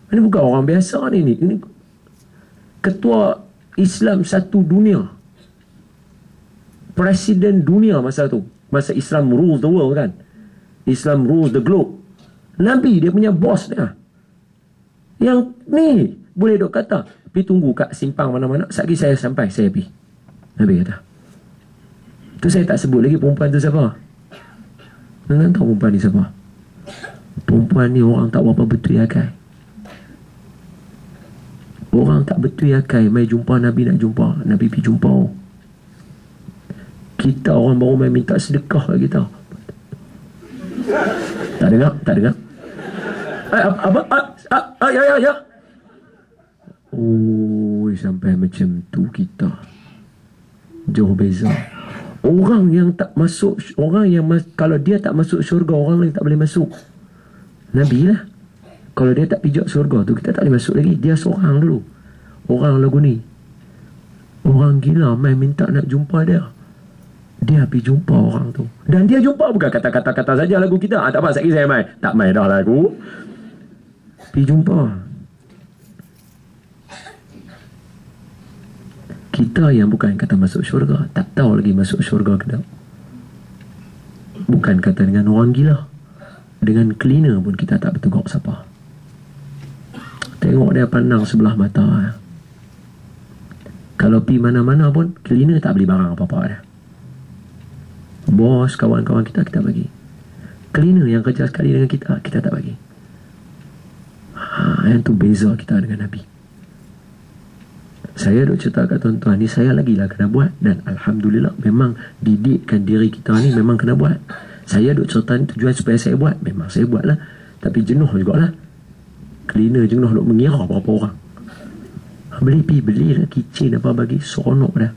S2: Ini bukan orang biasa ni. Ini ketua Islam satu dunia, presiden dunia masa tu, masa Islam rule the world kan, Islam rule the globe. Nabi dia punya bos dia. Yang ni boleh dok kata pergi tunggu kat simpang mana-mana, saat lagi saya sampai, saya pergi. Nabi kata. Tu saya tak sebut lagi perempuan tu siapa. Jangan tahu perempuan ni siapa. Perempuan ni orang tak berapa betul akai. Orang tak betul akai mai jumpa Nabi, nak jumpa Nabi, pergi jumpa. Kita orang baru mai minta sedekah kat kita. Tak dengar? Tak dengar? Apa? Ya. Oh, sampai macam tu kita. Jauh beza. Orang yang tak masuk, orang yang kalau dia tak masuk syurga, orang lain tak boleh masuk. Nabi lah. Kalau dia tak pijak syurga tu, kita tak boleh masuk lagi. Dia seorang dulu. Orang lagu ni. Orang gila main minta nak jumpa dia. Dia pergi jumpa orang tu. Dan dia jumpa bukan kata-kata saja lagu kita. Tak apa, sekali saya main. Tak main dah lagu. Pergi jumpa. Kita yang bukan kata masuk syurga, tak tahu lagi masuk syurga ke tak. Bukan kata dengan orang gila, dengan cleaner pun kita tak bertegak siapa. Tengok dia pandang sebelah mata. Kalau pergi mana-mana pun, cleaner tak beli barang apa-apa dia. Bos, kawan-kawan kita bagi. Cleaner yang kerja sekali dengan kita tak bagi. Yang tu beza kita dengan Nabi. Saya duk cerita kat tuan-tuan ni, saya lagi lah kena buat. Dan Alhamdulillah memang didikkan diri kita ni memang kena buat. Saya duk cerita ni tujuan supaya saya buat. Memang saya buat lah. Tapi jenuh jugalah. Cleaner jenuh duk mengira berapa orang. Beli lah kitchen apa bagi, seronok dah.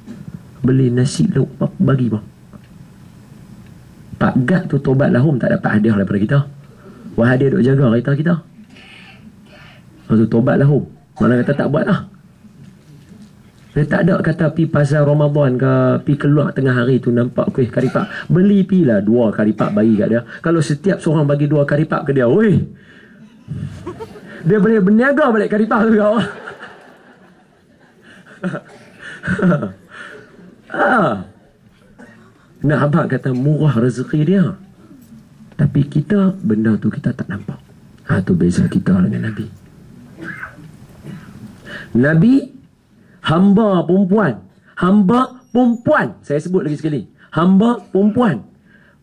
S2: Beli nasi lauk apa bagi bang. Pak Gad tu tobat lahum tak dapat hadiah daripada kita. Wah, dia duk jaga kereta kita. Lepas tu tobat lahum, mana kata tak buat lah. Dia tak ada kata pi pasar Ramadan ke, pi keluar tengah hari tu nampak kuih karipak, beli pi lah 2 karipak bagi kat dia. Kalau setiap seorang bagi 2 karipak ke dia, weh, dia boleh berniaga balik karipak tu kau. Nak abang kata murah rezeki dia, tapi kita benda tu kita tak nampak. Tu beza kita dengan Nabi. Nabi hamba perempuan, saya sebut lagi sekali, hamba perempuan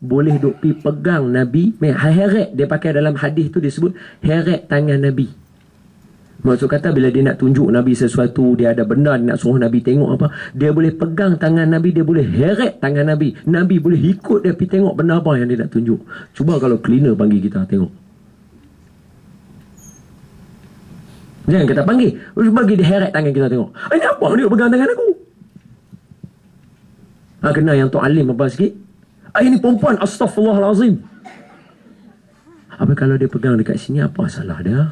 S2: boleh duk pi pegang Nabi, heret dia pakai dalam hadis tu, dia sebut heret tangan Nabi. Maksud kata bila dia nak tunjuk Nabi sesuatu, dia ada benda dia nak suruh Nabi tengok apa, dia boleh pegang tangan Nabi, dia boleh heret tangan Nabi. Nabi boleh ikut dia pergi tengok benda apa yang dia nak tunjuk. Cuba kalau cleaner panggil kita tengok. Jangan kita panggil, bagi dia heret tangan kita tengok. Ini apa dia pegang tangan aku? Kena yang tu alim apa sikit. Ini perempuan, astaghfirullahalazim. Apa kalau dia pegang dekat sini, apa salah dia?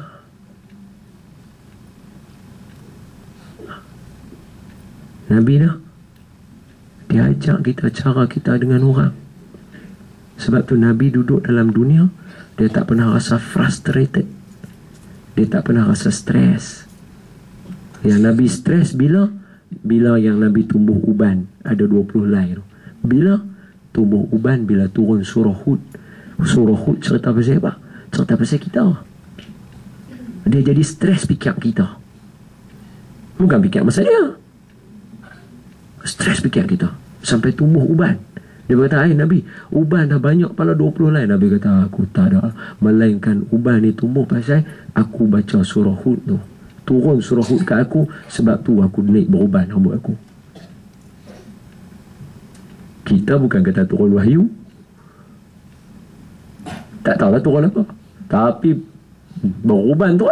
S2: Nabi dah, dia ajak kita cara kita dengan orang. Sebab tu Nabi duduk dalam dunia, dia tak pernah rasa frustrated, dia tak pernah rasa stres. Yang Nabi stres bila yang Nabi tumbuh uban, ada 20 helai tu. Bila tumbuh uban, bila turun surah Hud. Surah Hud cerita pasal apa? Cerita pasal kita. Dia jadi stres fikir kita, bukan fikir masa dia. Stres fikir kita sampai tumbuh uban. Dia berkata, Nabi, uban dah banyak pala 20 lain. Nabi kata, aku tak ada, melainkan uban ni tumbuh pasal aku baca surah Hud tu. Turun surah Hud kat aku, sebab tu aku naik beruban rambut aku. Kita bukan kata turun wahyu, tak tahulah turun apa, tapi beruban tu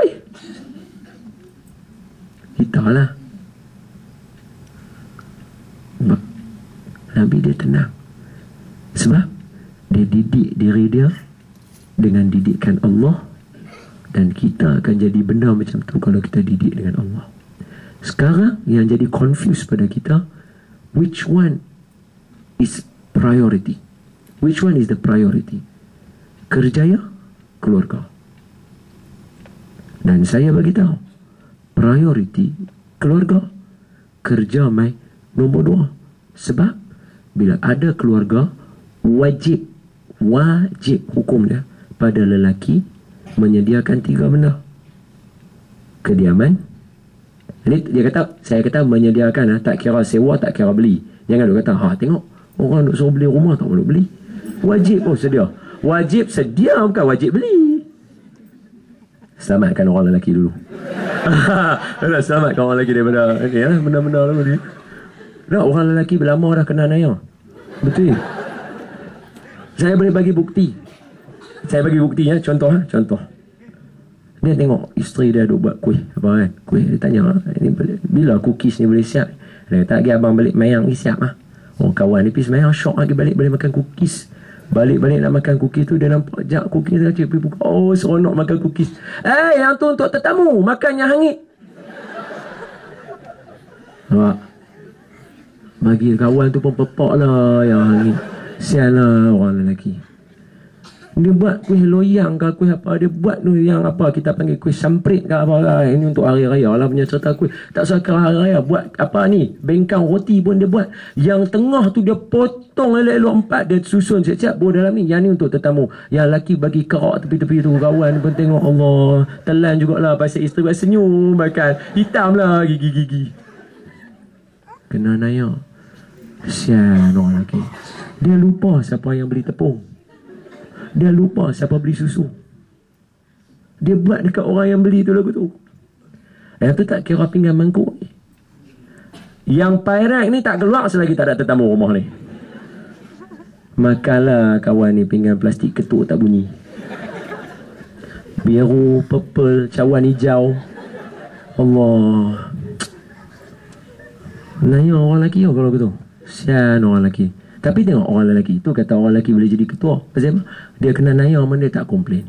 S2: kita lah. Nabi dia tenang, sebab dia didik diri dia dengan didikan Allah, dan kita akan jadi benda macam tu kalau kita didik dengan Allah. Sekarang yang jadi confused pada kita, which one is priority? Which one is the priority? Kerjaya, keluarga. Dan saya bagi tahu, priority keluarga, kerja mai nombor 2. Sebab bila ada keluarga, wajib hukum dia pada lelaki menyediakan 3 benda. Kediaman. Ini dia kata, saya kata menyediakan, tak kira sewa, tak kira beli. Jangan duk kata, tengok orang duk suruh beli rumah tak boleh beli. Wajib sedia. Wajib sedia, bukan wajib beli. Selamatkan orang lelaki dulu. Selamatkan orang lelaki daripada benda-benda ni. Dah orang lelaki berlama dah kena naya. Betul. Saya boleh bagi bukti. Saya bagi bukti ya, contoh. Dia tengok isteri dia duk buat kuih apa kan. Kuih dia tanya, ini bila cookies ni boleh siap? Dia kata, abang balik mayang ni siap ah. Orang kawan ni pergi mayang syok lagi balik boleh makan cookies. Balik nak makan cookies tu, dia nampak jak cookies dia kecil pergi buka. Seronok makan cookies. Yang tu untuk tetamu, makan yang hangit. Bagi kawan tu pun pepak lah yang hangit. Sial lah orang lelaki. Dia buat kuih loyang ke kuih apa, dia buat tu yang apa kita panggil kuih samprit ke apa lah. Ini untuk hari raya lah punya cerita kuih. Tak sekadar hari raya, buat apa ni, bengkang roti pun dia buat. Yang tengah tu dia potong elok-elok 4, dia susun siap-siap buat dalam ni. Yang ni untuk tetamu. Yang lelaki bagi kerak tepi-tepi tu, kawan pun tengok, Allah, telan jugalah pasal isteri buat senyum makan. Hitam lah gigi-gigi. Kena naya. Kesian orang lelaki. Dia lupa siapa yang beli tepung. Dia lupa siapa beli susu. Dia buat dekat orang yang beli tu lagu tu. Yang tu tak kira pinggan mangkuk. Yang pirate ni tak keluar selagi tak ada tetamu rumah ni. Makanlah kawan ni pinggan plastik ketuk tak bunyi. Biru, purple, cawan hijau. Allah. Nanya orang lelaki kalau begitu. Sian orang lelaki. Tapi tengok orang lelaki tu, kata orang lelaki boleh jadi ketua. Pasal apa? Dia kena naya mana dia tak komplain.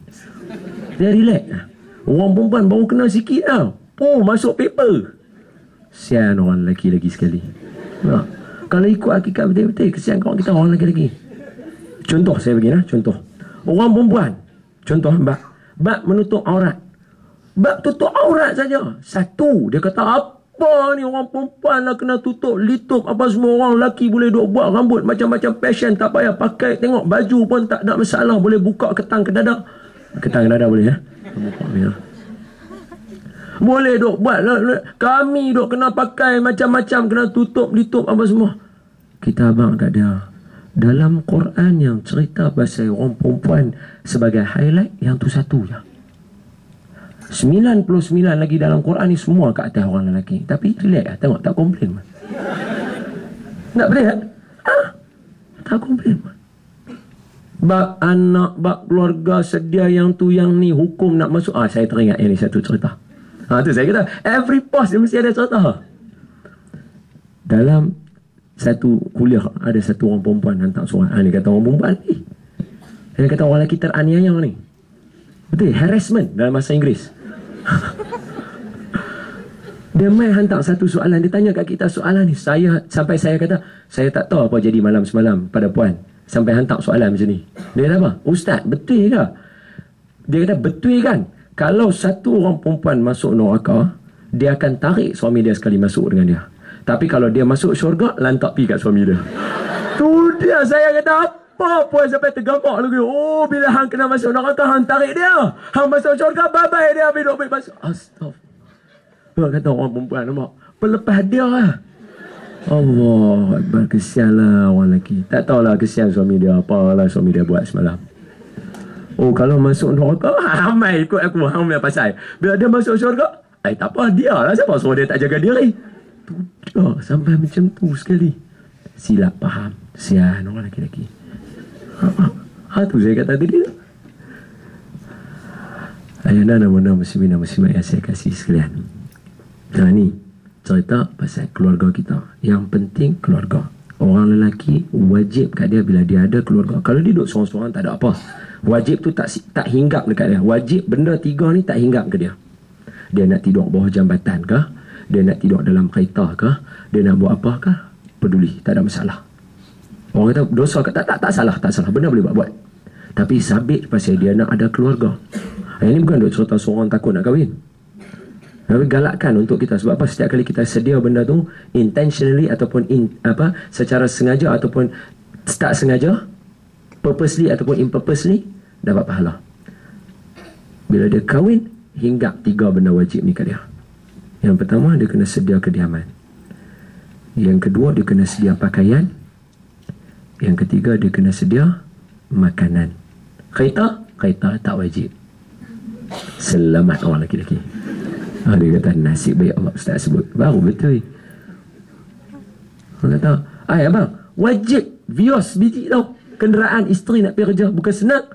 S2: Dia relax. Orang perempuan baru kena sikit tau. Masuk paper. Kesian orang lelaki lagi sekali. Kalau ikut hakikat betul-betul, kesian kawan kita orang lelaki. Contoh saya bagi contoh. Orang perempuan, contoh bab menutup aurat. Bab tutup aurat saja. Satu, dia kata apa ni orang perempuan lah kena tutup litup apa semua, orang lelaki boleh duk buat rambut macam-macam fashion, tak payah pakai, tengok baju pun tak ada masalah, boleh buka ketang ke dada. Ketang ke dada boleh buka ni boleh duk buat. Kami duk kena pakai macam-macam, kena tutup litup apa semua. Kita abang kat dia, dalam Quran yang cerita pasal orang perempuan sebagai highlight, yang tu satu je. 99 lagi dalam Quran ni semua kat atas orang lelaki. Tapi relax lah, tengok tak komplain pun. Tak berat? Tak komplain pun. Bab anak, bab keluarga, sedia yang tu yang ni, hukum nak masuk. Saya teringat yang ni satu cerita. Tu saya kata every post dia mesti ada cerita. Dalam satu kuliah ada satu orang perempuan hantar surat. Ni kata orang perempuan ni, dia kata orang lelaki teraniaya ni. Betul, harassment dalam bahasa Inggeris. Dia main hantar satu soalan, dia tanya kat kita soalan ni. Sampai saya kata, saya tak tahu apa jadi malam semalam pada puan sampai hantar soalan macam ni. Dia kata apa? Ustaz, betul ke? Dia kata betul kan? Kalau satu orang perempuan masuk neraka, dia akan tarik suami dia sekali masuk dengan dia. Tapi kalau dia masuk syurga, lantak pi kat suami dia. Tu dia, saya kata apa puan sampai tergamak lagi. Oh, bila hang kena masuk neraka, hang tarik dia. Hang masuk syurga, bye-bye dia. Habis duk masuk. Astagfirullah. Kata orang perempuan, nampak? Pelepas dia lah. Allah Akbar, kesian lah orang lelaki. Tak tahulah kesian suami dia, apalah suami dia buat semalam. Oh, kalau masuk neraka, ramai ikut aku, hang punya pasal. Bila dia masuk syurga, tak apa, dia lah. Siapa suruh dia tak jaga diri? Tu dah, sampai macam tu sekali. Silap faham. Sian orang lelaki-lelaki. Tu saya kata tadi. Ayana nama-nama muslimin-muslimat yang saya kasih sekalian. Ni cerita pasal keluarga kita. Yang penting keluarga. Orang lelaki wajib kat dia bila dia ada keluarga. Kalau dia duduk seorang-seorang tak ada apa. Wajib tu tak hinggap dekat dia. Wajib benda tiga ni tak hinggap ke dia. Dia nak tidur bawah jambatan ke? Dia nak tidur dalam kereta ke? Dia nak buat apa ke? Peduli, tak ada masalah. Orang kata dosa ke? Tak salah, tak salah. Benda boleh buat. Tapi sabit pasal dia nak ada keluarga. Ini bukan duk cerita seorang takut nak kahwin. Tapi galakkan untuk kita. Sebab apa? Setiap kali kita sedia benda tu intentionally ataupun secara sengaja ataupun tak sengaja, purposely ataupun impurposely, dapat pahala. Bila dia kahwin, hinggap 3 benda wajib ni kat dia. Yang pertama, dia kena sedia kediaman. Yang kedua, dia kena sedia pakaian. Yang ketiga, dia kena sedia makanan. Kereta tak wajib. Selamat orang lelaki-lelaki. Dia kata nasib baik Allah Ustaz sebut. Baru betul. Orang kata, abang, wajib Vios biji tau. Kenderaan isteri nak pergi kerja, bukan senang.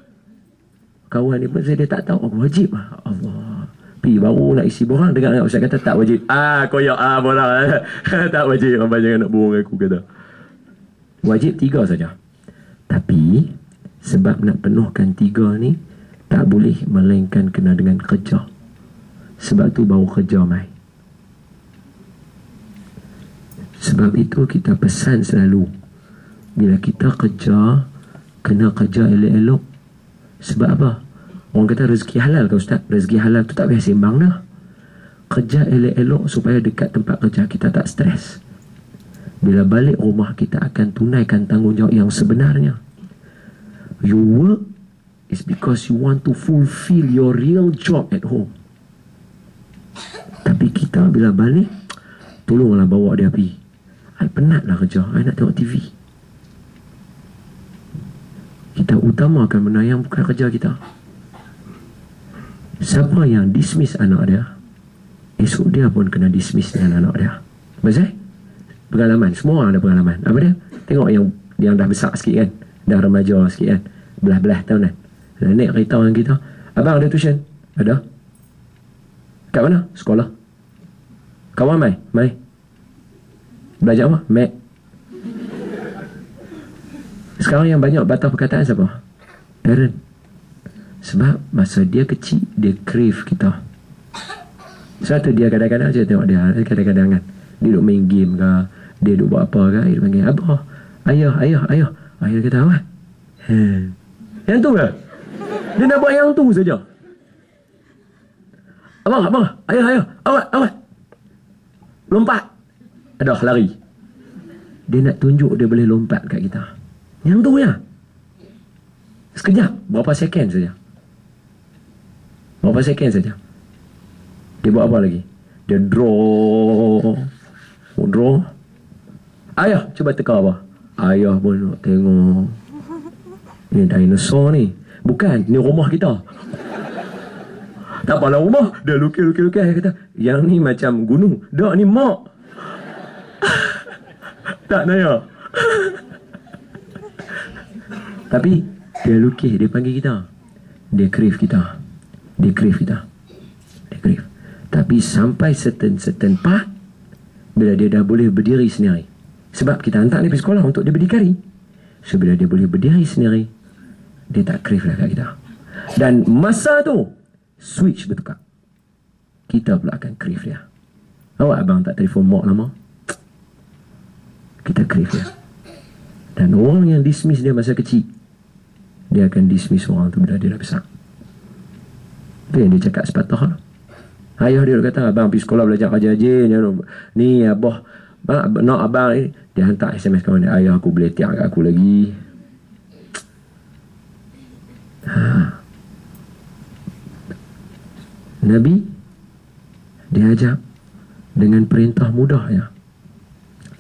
S2: Kawan ni pun dia tak tahu. Wajib lah. Allah. Baru nak isi borang, dengar Ustaz kata tak wajib. Koyak bola. Tak wajib. Abang jangan nak bohong aku kata. Wajib 3 saja. Tapi sebab nak penuhkan 3 ni, tak boleh melainkan kena dengan kerja. Sebab tu baru kerja mai. Sebab itu kita pesan selalu, bila kita kerja, kena kerja elok-elok. Sebab apa? Orang kata rezeki halal ke Ustaz? Rezeki halal tu tak payah sembang dah. Kerja elok-elok supaya dekat tempat kerja kita tak stres. Bila balik rumah, kita akan tunaikan tanggungjawab yang sebenarnya. You work is because you want to fulfill your real job at home. Tapi kita bila balik, tolonglah bawa dia pergi. I penat lah kerja, I nak tengok TV. Kita utamakan benda yang bukan kerja kita. Siapa yang dismiss anak dia, esok dia pun kena dismiss dengan anak dia. Betul? Pengalaman, semua orang ada pengalaman. Apa dia? Tengok yang dah besar sikit kan, dah remaja sikit kan, belah-belah tahun kan. Naik kereta dengan kita, abang ada tuition? Ada. Kat mana? Sekolah. Kawan mai? Belajar apa? Mac. Sekarang yang banyak batas perkataan siapa? Parent. Sebab masa dia kecil, dia crave kita. Sebab tu dia kadang-kadang je tengok dia, kadang-kadang kan, Dia duk main game ke, dia duk buat apa ke, dia panggil abah, ayah. Ayah kata awak, yang tu ke? Dia nak buat yang tu saja. Abang, ayah, awak lompat. Adah, lari. Dia nak tunjuk dia boleh lompat kat kita. Yang tu ya. Sekejap, berapa second saja. Dia buat apa lagi? Dia draw. Ayah, cuba teka apa? Ayah pun nak tengok. Ni dinosaur ni. Bukan, ni rumah kita. Tak apalah rumah. Dia lukis. Ayah kata, yang ni macam gunung. Dak, ni mak. Tak, Naya. Tapi dia lukis, dia panggil kita. Dia crave kita. Tapi sampai certain part, bila dia dah boleh berdiri sendiri. Sebab kita hantar dia pergi sekolah untuk dia berdikari. So bila dia boleh berdiri sendiri, dia tak crave lah kat kita. Dan masa tu switch bertukar. Kita pula akan crave dia. Awak abang tak telefon mak lama, kita crave dia. Dan orang yang dismiss dia masa kecil, dia akan dismiss orang tu bila dia dah besar. Itu yang dia cakap sepatah lah. Ayah dia kata, abang pergi sekolah belajar rajin. Ni abah nak abang ni. Dia hantar SMS kawan dia, ayah aku boleh tiap kat aku lagi. Nabi dia ajak dengan perintah mudah ya.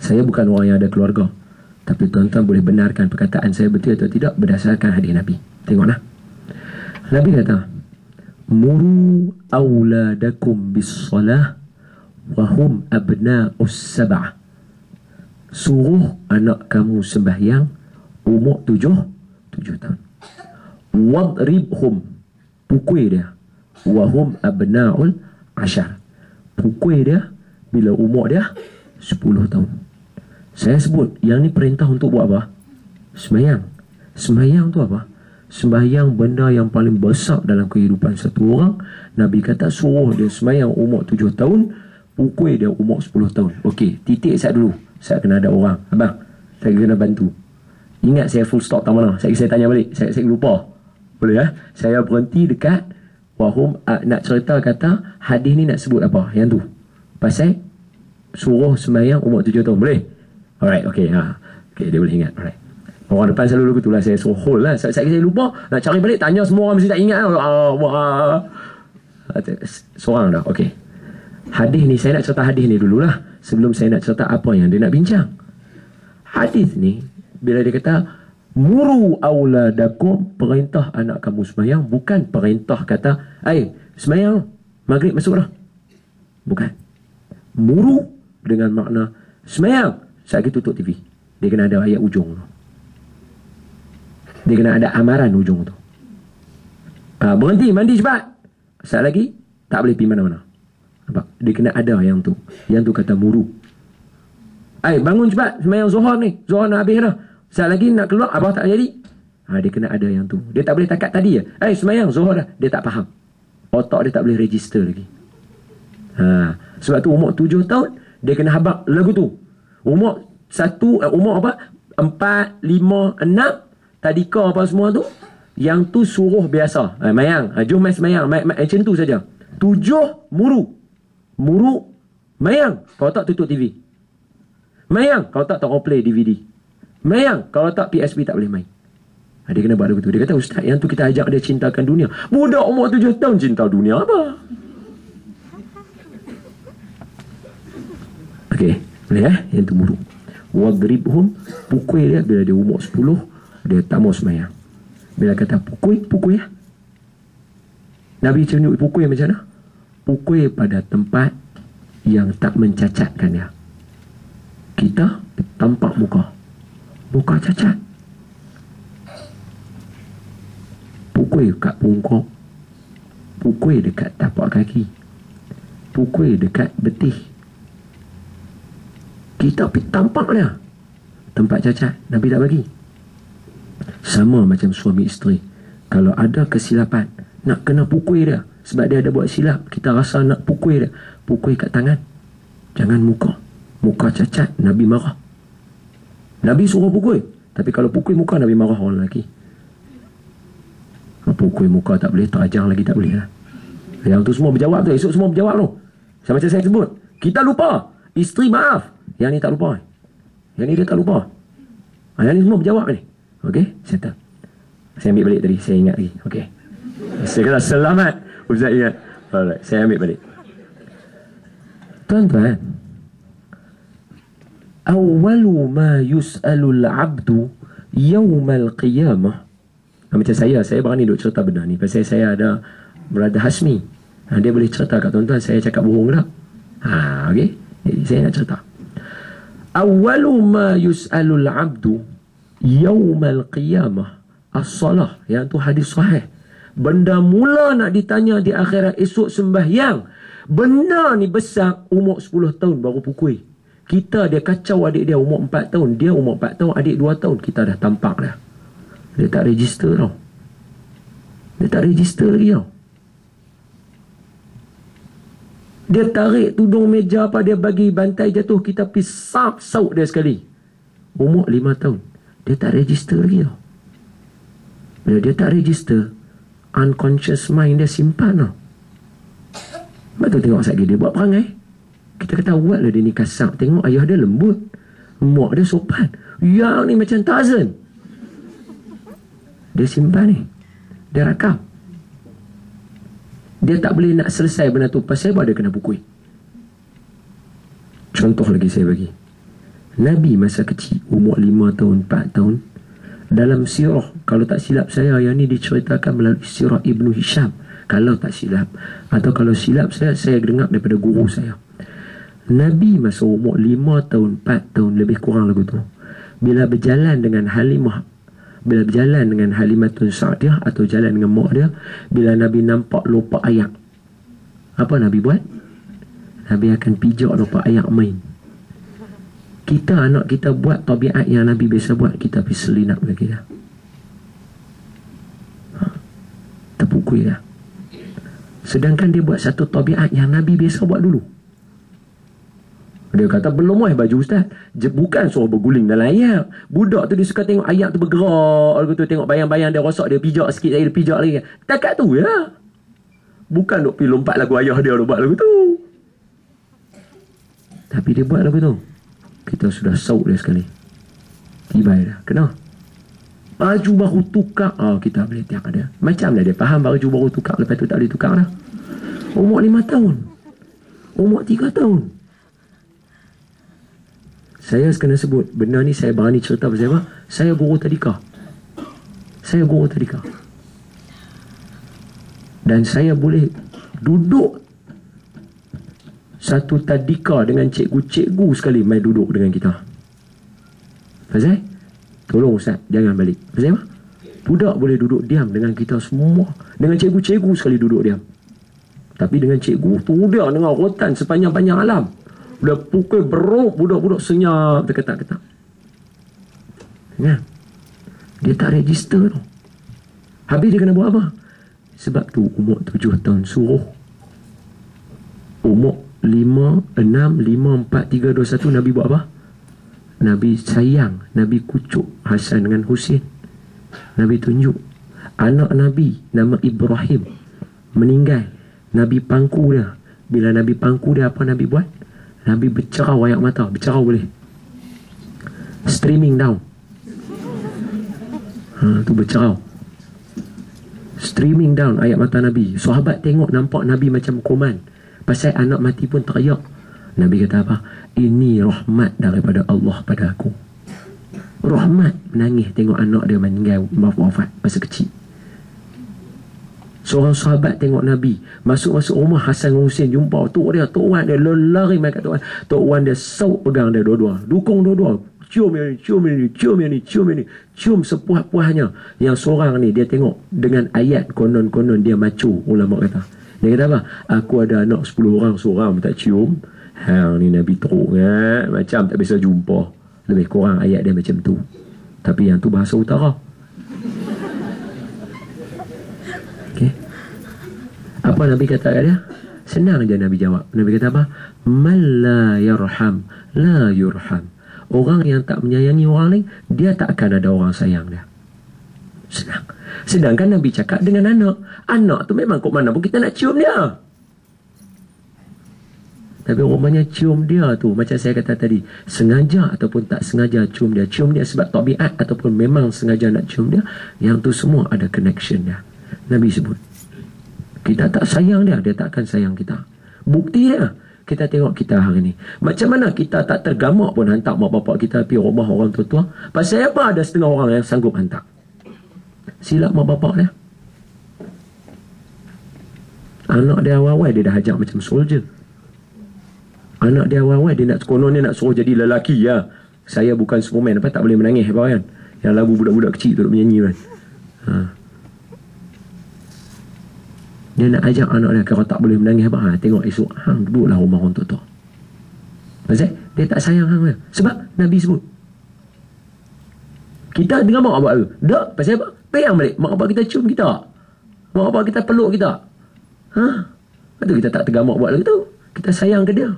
S2: Saya bukan orang yang ada keluarga, tapi tuan-tuan boleh benarkan perkataan saya betul atau tidak berdasarkan hadis Nabi. Tengoklah. Nabi kata, muru auladakum bis-salah wa hum abna'us sab'ah. Suruh anak kamu sembahyang umur 7 tahun. Wadribhum, pukul dia, wa hum abna'ul 10. Pukul dia bila umur dia 10 tahun. Saya sebut yang ni perintah untuk buat apa? Sembahyang tu apa? Sembahyang benda yang paling besar dalam kehidupan satu orang. Nabi kata suruh dia sembahyang umur 7 tahun, pukul dia umur 10 tahun. Okey, titik saya dulu. Saya kena ada orang. Abang, saya kena bantu. Ingat saya full stop tak mana? Saya tanya balik. Saya lupa. Boleh ya? Saya berhenti dekat wahum, nak cerita kata hadis ni nak sebut apa? Yang tu. Pasal suruh sembahyang umur 7 tahun. Boleh? Alright, okey. Okey, dia boleh ingat. Alright. Orang depan selalu begitu lah. Saya suruh hold lah. Saya lupa. Nak cari balik, tanya semua orang mesti tak ingat. Seorang dah. Okey. Hadis ni, saya nak cerita hadis ni dululah. Sebelum saya nak cerita apa yang dia nak bincang. Hadis ni, bila dia kata, muru auladakum, perintah anak kamu sembahyang, bukan perintah kata, sembahyang, maghrib masuk dah. Bukan. Muru dengan makna sembahyang. Saat itu tutup TV. Dia kena ada ayat ujung tu. Dia kena ada amaran ujung tu. Berhenti, mandi cepat. Saat lagi, tak boleh pergi mana-mana. Nampak? Dia kena ada yang tu. Yang tu kata muru. Bangun cepat, sembahyang Zuhur ni. Zuhur nak habis dah. Saat lagi nak keluar, abah tak jadi. Dia kena ada yang tu. Dia tak boleh takat tadi ya. Sembahyang Zuhur dah. Dia tak faham. Otak dia tak boleh register lagi. Sebab tu umur 7 tahun, dia kena habaq lagu tu. Umur 1, umur apa? 4, 5, 6, tadika apa semua tu. Yang tu suruh biasa. Mayang. Jom main semayang. Macam tu saja. 7, muru. Muru, mayang. Kalau tak, tutup TV. Mayang. Kalau tak, tengok play DVD. Mayang. Kalau tak, PSP tak boleh main. Dia kena buat lagu tu. Dia kata, ustaz, yang tu kita ajak dia cintakan dunia. Budak umur 7 tahun cinta dunia apa? Okey. Boleh Yang tu muru. Wadribhum, pukul dia bila dia umur 10, dia tak mau semayang. Bila kata pukul ya. Nabi tunjuk pukul macam mana? Pukul pada tempat yang tak mencacatkan dia. Kita tampak muka cacat. Pukul kat pungkuk, pukul dekat tapak kaki, pukul dekat betih. Kita tampak dia tempat cacat. Nabi tak bagi. Sama macam suami isteri. Kalau ada kesilapan, nak kena pukul dia. Sebab dia ada buat silap, kita rasa nak pukul dia. Pukul kat tangan, jangan muka. Muka cacat, Nabi marah. Nabi suruh pukul. Tapi kalau pukul muka, Nabi marah orang lelaki. Pukul muka tak boleh, terajang lagi tak boleh lah. Yang tu semua berjawab tu, esok semua berjawab tu. Macam saya sebut, kita lupa. Isteri maaf. Yang ni tak lupa. Yang ni dia tak lupa. Yang ni semua berjawab ni. Okey, settle. Saya ambil balik tadi, saya ingat lagi. Okey. Saya kata selamat. Ustaz ingat. Alright, saya ambil balik. Tuan-tuan, awwalu ma yus'alul abdu yawmal qiyamah. Macam saya berani duk cerita benda ni. Pasal saya ada Brother Hasmi. Dia boleh cerita kat tuan-tuan, saya cakap bohong tak? Okey. Jadi saya nak cerita. Awwalu ma yus'alul abdu yawmal qiyamah as-salah. Yang tu hadis sahih. Benda mula nak ditanya di akhirat esok sembahyang. Benda ni besar, umur 10 tahun baru pukul. Kita dia kacau adik dia umur 4 tahun. Dia umur 4 tahun, adik 2 tahun. Kita dah tampak dah. Dia tak register tau. Dia tak register lagi tau. Dia tarik tudung meja apa, dia bagi bantai jatuh, kita pergi saut dia sekali. Umur 5 tahun. Dia tak register lagi tau. Bila dia tak register, unconscious mind dia simpan tau. Betul tengok sekali dia buat perangai. Kita kata buat lah dia ni kasar. Tengok ayah dia lembut, mak dia sopan. Yang ni macam Tarzan. Dia simpan ni. Dia rakam. Dia tak boleh nak selesai benda tu. Pasal apa dia kena pukul? Contoh lagi saya bagi. Nabi masa kecil, umur 5 tahun, 4 tahun, dalam sirah, kalau tak silap saya, yang ni diceritakan melalui sirah Ibnu Hisham. Kalau tak silap. Atau kalau silap saya dengar daripada guru saya. Nabi masa umur 5 tahun, 4 tahun, lebih kurang lagu tu, bila berjalan dengan Halimatun Sa'diyah atau jalan dengan mak dia, bila Nabi nampak lopak ayak, apa Nabi buat? Nabi akan pijak lopak ayak main. Kita, anak kita buat tabiat yang Nabi biasa buat, kita pergi selinap lagi dah. Terpukul dah. Sedangkan dia buat satu tabiat yang Nabi biasa buat dulu. Dia kata belum baju ustaz. Bukan suruh berguling dalam ayak. Budak tu dia suka tengok ayak tu bergerak. Lalu tu tengok bayang-bayang dia rosak, dia pijak sikit lagi, dia pijak lagi. Takat tu ya. Bukan duk pergi lompat lagu ayah dia buat lagu tu. Tapi dia buat lagu tu. Kita sudah saut dia sekali. Tiba dah. Kena. Baju baru tukar. Kita boleh tiap dia. Macam dah dia faham baju baru tukar. Lepas tu tak boleh tukar dah. Umur 5 tahun. Umur 3 tahun. Saya kena sebut. Benda ni saya berani cerita pasal apa? Saya guru tadika. Dan saya boleh duduk satu tadika dengan cikgu-cikgu sekali main duduk dengan kita. Pasal? Tolong ustaz, jangan balik. Pasal apa? Budak boleh duduk diam dengan kita semua. Dengan cikgu-cikgu sekali duduk diam. Tapi dengan cikgu tu dia dengan rotan sepanjang-panjang alam. Dia pukul beruk, budak-budak senyap terketak-ketak. Ya. Dia tak register tu. Habis dia kena buat apa? Sebab tu umur 7 tahun suruh. Umur 5, 6, 5, 4, 3, 2, 1 Nabi buat apa? Nabi sayang, Nabi kucuk Hasan dengan Husin. Nabi tunjuk anak Nabi nama Ibrahim meninggal. Nabi pangku dia. Bila Nabi pangku dia, apa Nabi buat? Nabi bercerau air mata. Bercerau boleh. Streaming down. Tu bercerau. Streaming down ayat mata Nabi. Sahabat tengok nampak Nabi macam koman. Pasal anak mati pun teriak. Nabi kata apa? Ini rahmat daripada Allah pada aku. Rahmat menangis tengok anak dia meninggal wafat masa kecil. Seorang sahabat tengok Nabi masuk rumah Hasan dan Husin, jumpa Tok Wan dia lari main kat Tok Wan. Tok Wan dia saut pegang dia dua-dua, dukung dua-dua, cium yang ni, cium sepuas-puasnya. Yang seorang ni dia tengok dengan ayat konon-konon dia macu, ulama kata. Dia kata apa? Aku ada anak 10 orang, seorang tak cium. Hang ni Nabi teruk macam tak biasa jumpa. Lebih kurang ayat dia macam tu. Tapi yang tu bahasa utara. Okay. Apa Nabi kata kat dia? Senang je Nabi jawab. Nabi kata apa? Man la yarham la yurham. Orang yang tak menyayangi orang lain, dia tak akan ada orang sayang dia. Senang. Sedangkan Nabi cakap dengan anak. Anak tu memang kok mana pun kita nak cium dia. Tapi rupanya cium dia tu, macam saya kata tadi, sengaja ataupun tak sengaja cium dia. Cium dia sebab tabiat ataupun memang sengaja nak cium dia. Yang tu semua ada connection dia. Nabi sebut. Kita tak sayang dia, dia tak akan sayang kita. Bukti dia. Kita tengok kita hari ni. Macam mana kita tak tergamak pun hantar mak bapak kita pergi rumah orang tua-tua. Pasal apa ada setengah orang yang sanggup hantar? Silap mak bapak dia. Anak dia awal-awal dia dah ajak macam soldier. Anak dia awal-awal dia nak konon dia nak suruh jadi lelaki ya. Saya bukan Superman apa tak boleh menangis apa kan. Yang lagu budak-budak kecil tu duk menyanyi kan. Dia nak ajak anak dia kalau tak boleh menangis apa. Tengok esok hang duduklah rumah orang tua-tua. Pasal dia tak sayang hang dia. Sebab Nabi sebut. Kita dengan mak bapak tu. Tak, pasal apa? Payang balik. Mak bapak kita cium kita. Mak bapak kita peluk kita. Lepas tu kita tak tegar mak bapak tu. Kita sayang ke dia.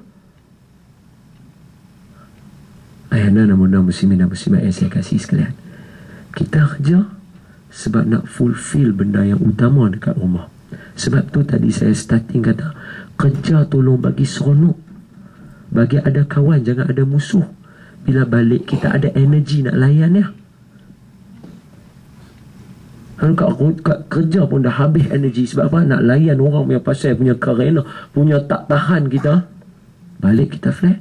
S2: Ayana namun muslimin dan muslimat yang saya kasih sekalian. Kita kerja sebab nak fulfill benda yang utama dekat rumah. Sebab tu tadi saya starting kata, kerja tolong bagi seronok. Bagi ada kawan, jangan ada musuh. Bila balik kita ada energi nak layan ya. Kat kerja pun dah habis energi. Sebab apa? Nak layan orang punya pasal, punya kerana, punya tak tahan kita. Balik kita flat.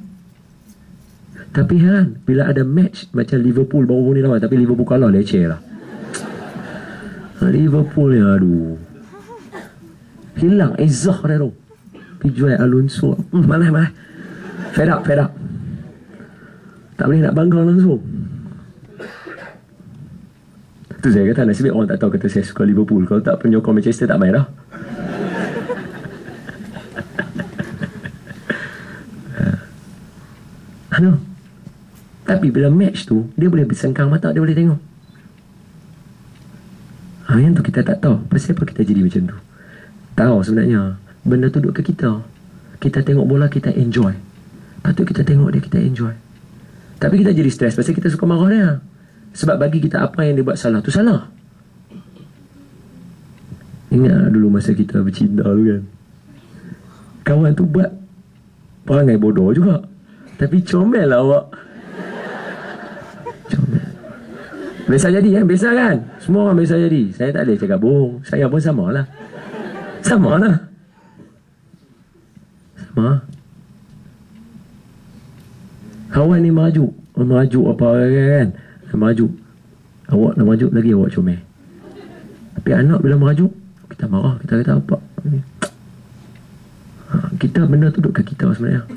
S2: Tapi heran, bila ada match macam Liverpool baru ni lawan, tapi Liverpool kalah, leceh lah. Liverpool ni aduh, hilang izah dia tu. Pergi jual Alonso. Malah fed up. Tak boleh nak bangga langsung. Tu saya kata nasib orang tak tahu kata saya suka Liverpool. Kalau tak penyokong Manchester tak main dah. Tapi bila match tu, dia boleh bersengkang mata, dia boleh tengok. Yang tu kita tak tahu. Pasal apa kita jadi macam tu? Tahu sebenarnya benda tu duduk ke kita. Kita tengok bola, kita enjoy. Patut kita tengok dia, kita enjoy. Tapi kita jadi stres pasal kita suka marah dia. Sebab bagi kita apa yang dia buat salah tu salah. Ingat dulu masa kita bercinta tu kan, kawan tu buat perangai bodoh juga, tapi comel lah awak. Comel. Biasa jadi kan, biasa kan. Semua orang biasa jadi. Saya tak boleh cakap bohong. Saya pun sama lah. Sama. Kawan ni merajuk apa kan, merajuk. Awak nak merajuk lagi, awak comel. Tapi anak bila merajuk, kita marah, kita kata apa. Kita benda tu duduk kat kita sebenarnya.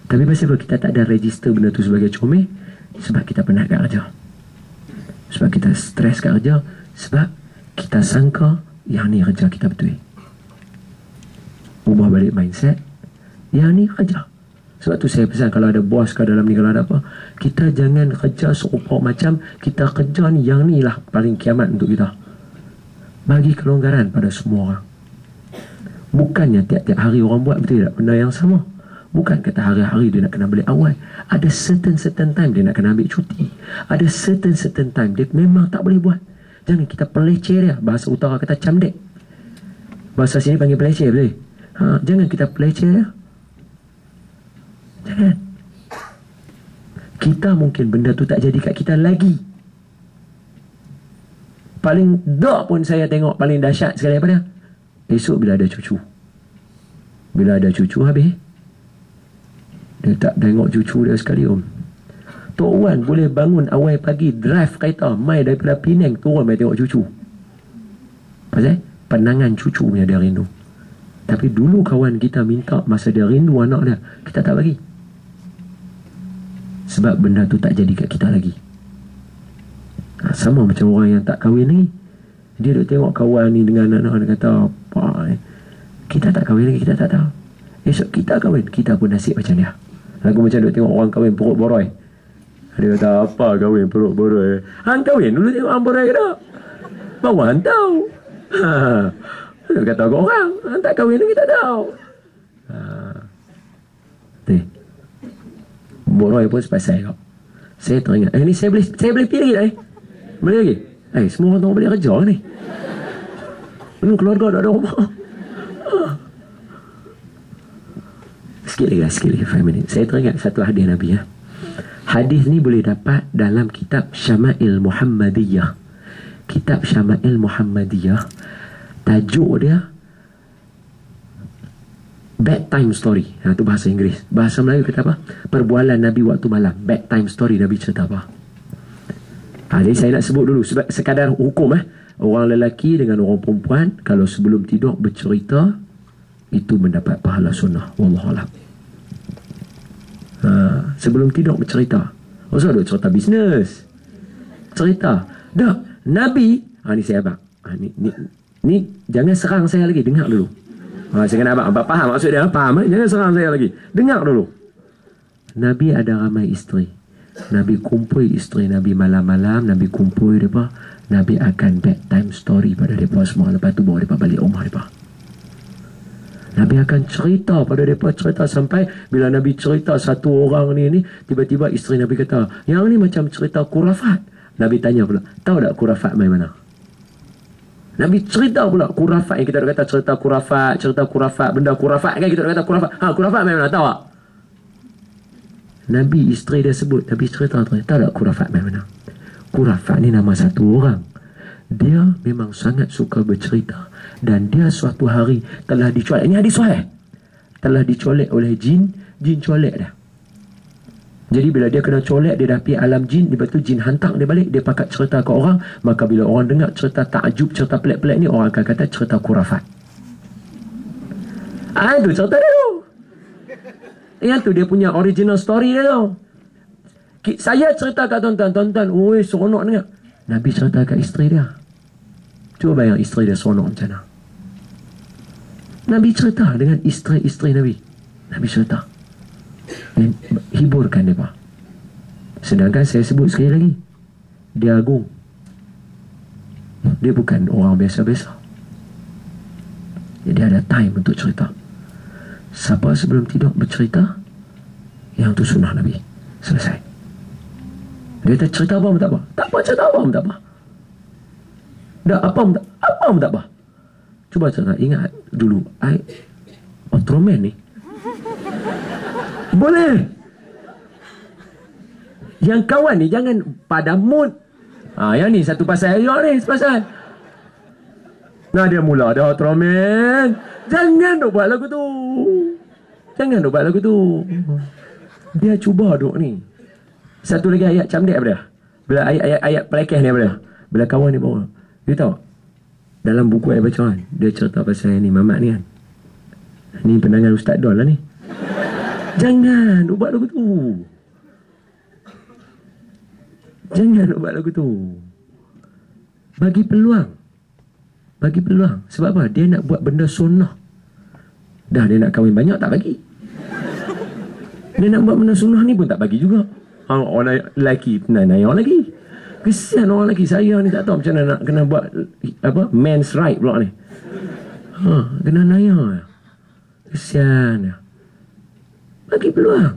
S2: Tapi pasal kita tak ada register benda tu sebagai comel. Sebab kita penat kat kerja. Sebab kita stres kat kerja. Sebab kita sangka yang ni kerja kita betul. Ubah balik mindset, yang ni kerja. Sebab tu saya pesan kalau ada bos kat dalam ni, kalau ada apa, kita jangan kerja serupa macam kita kerja ni, yang ni lah paling kiamat untuk kita. Bagi kelonggaran pada semua orang. Bukannya tiap-tiap hari orang buat betul tak benda yang sama. Bukan kata hari-hari dia nak kena balik awal. Ada certain time dia nak kena ambil cuti. Ada certain time dia memang tak boleh buat. Jangan kita peleceh dia. Bahasa utara kata camdek. Bahasa sini panggil peleceh boleh. Jangan kita peleceh dia. Jangan. Kita mungkin benda tu tak jadi kat kita lagi. Paling dak pun saya tengok paling dahsyat sekali apa dia? Esok bila ada cucu. Bila ada cucu habis. Dia tak tengok cucu dia sekali om. Tok Wan boleh bangun awal pagi, drive kereta mai daripada Penang turun mai tengok cucu. Pasal penangan cucu punya dia rindu. Tapi dulu kawan kita minta masa dia rindu anak dia, kita tak bagi. Sebab benda tu tak jadi kat kita lagi. Sama macam orang yang tak kahwin lagi. Dia duk tengok kawan ni dengan anak, dia kata apa kita tak kahwin lagi, kita tak tahu. Esok kita kahwin, kita pun nasib macam dia. Lagu macam duk tengok orang kahwin perut boroi. Dia kata apa kahwin perut boroi. Hang kahwin dulu tengok hang boroi ke tak? Baru hang tahu. Dia kata kau orang, hang tak kahwin lagi tak tahu. Abang Roy pun sepasal kau. Saya teringat, ni saya boleh pergi lagi tak? Boleh lagi? Semua orang tengok balik kerja ni. Belum keluarga tak ada rumah. Sikit lagi 5 minit. Saya teringat satu hadis Nabi ya. Hadis ni boleh dapat dalam kitab Syama'il Muhammadiyah. Kitab Syama'il Muhammadiyah, tajuk dia bedtime story. Itu bahasa Inggeris. Bahasa Melayu kata apa? Perbualan Nabi waktu malam. Bedtime story. Nabi cerita apa? Jadi saya nak sebut dulu sekadar hukum orang lelaki dengan orang perempuan kalau sebelum tidur bercerita itu mendapat pahala sunnah. Wallahualam. Sebelum tidur bercerita. Maksud ada cerita bisnes. Cerita. Dah, Nabi, ni saya abang. Ni jangan serang saya lagi, dengar dulu. Saya kena abang faham maksud dia, faham jangan serang saya lagi. Dengar dulu. Nabi ada ramai isteri. Nabi kumpul isteri Nabi malam-malam, Nabi kumpul depa, Nabi akan bedtime story pada depa semua. Lepas tu bawa depa balik rumah depa. Nabi akan cerita pada mereka, cerita sampai bila Nabi cerita satu orang ni tiba-tiba isteri Nabi kata, yang ni macam cerita kurafat. Nabi tanya pula, tahu tak kurafat main mana? Nabi cerita pula kurafat yang kita kata cerita kurafat, benda kurafat kan kita kata kurafat. Kurafat main mana, tahu tak? Nabi isteri dia sebut, Nabi cerita tu, tahu tak kurafat main mana? Kurafat ni nama satu orang. Dia memang sangat suka bercerita dan dia suatu hari telah dicolek. Ini hadis sahih. Telah dicolek oleh jin colek dah. Jadi bila dia kena colek, dia dah pergi alam jin, lepas tu jin hantar dia balik, dia pakat cerita ke orang, maka bila orang dengar cerita takjub, cerita pelik-pelik ni, orang akan kata cerita kurafat. Itu cerita dia tu. Yang tu dia punya original story dia tu. Saya cerita kat tuan-tuan, oi seronok dengar. Nabi cerita kat isteri dia. Cuba bayang isteri dia seronok macam mana. Nabi cerita dengan isteri-isteri Nabi. Nabi cerita. Dan hiburkan mereka. Sedangkan saya sebut sekali lagi, dia agung. Dia bukan orang biasa-biasa. Jadi ada time untuk cerita. Siapa sebelum tidur bercerita, yang tu sunnah Nabi. Selesai. Dia kata cerita apa pun tak apa. Tak apa, cerita apa pun tak apa. Dah apa pun tak apa. Cuba cerita, ingat dulu Ultraman ni boleh. Yang kawan ni jangan pada mood. Yang ni satu pasal ayat ni sepasal. Nah dia mula dah Ultraman. Jangan duk buat lagu tu. Dia cuba duk ni. Satu lagi ayat camdek apa dia? Bila ayat pelekeh ni apa dia? Bila kawan ni bawa, dia tahu dalam buku ayat bacaan dia cerita pasal ni Mamat ni kan. Ni pendangan Ustaz Dol lah ni. Jangan buat lagu tu. Bagi peluang. Sebab apa? Dia nak buat benda sunnah. Dah dia nak kahwin banyak tak bagi. Dia nak buat benda sunnah ni pun tak bagi juga. Orang lelaki nayang lagi. Kesian orang lelaki. Saya ni tak tahu macam mana nak kena buat men's right pula ni. Kena nayang. Kesian. Bagi peluang.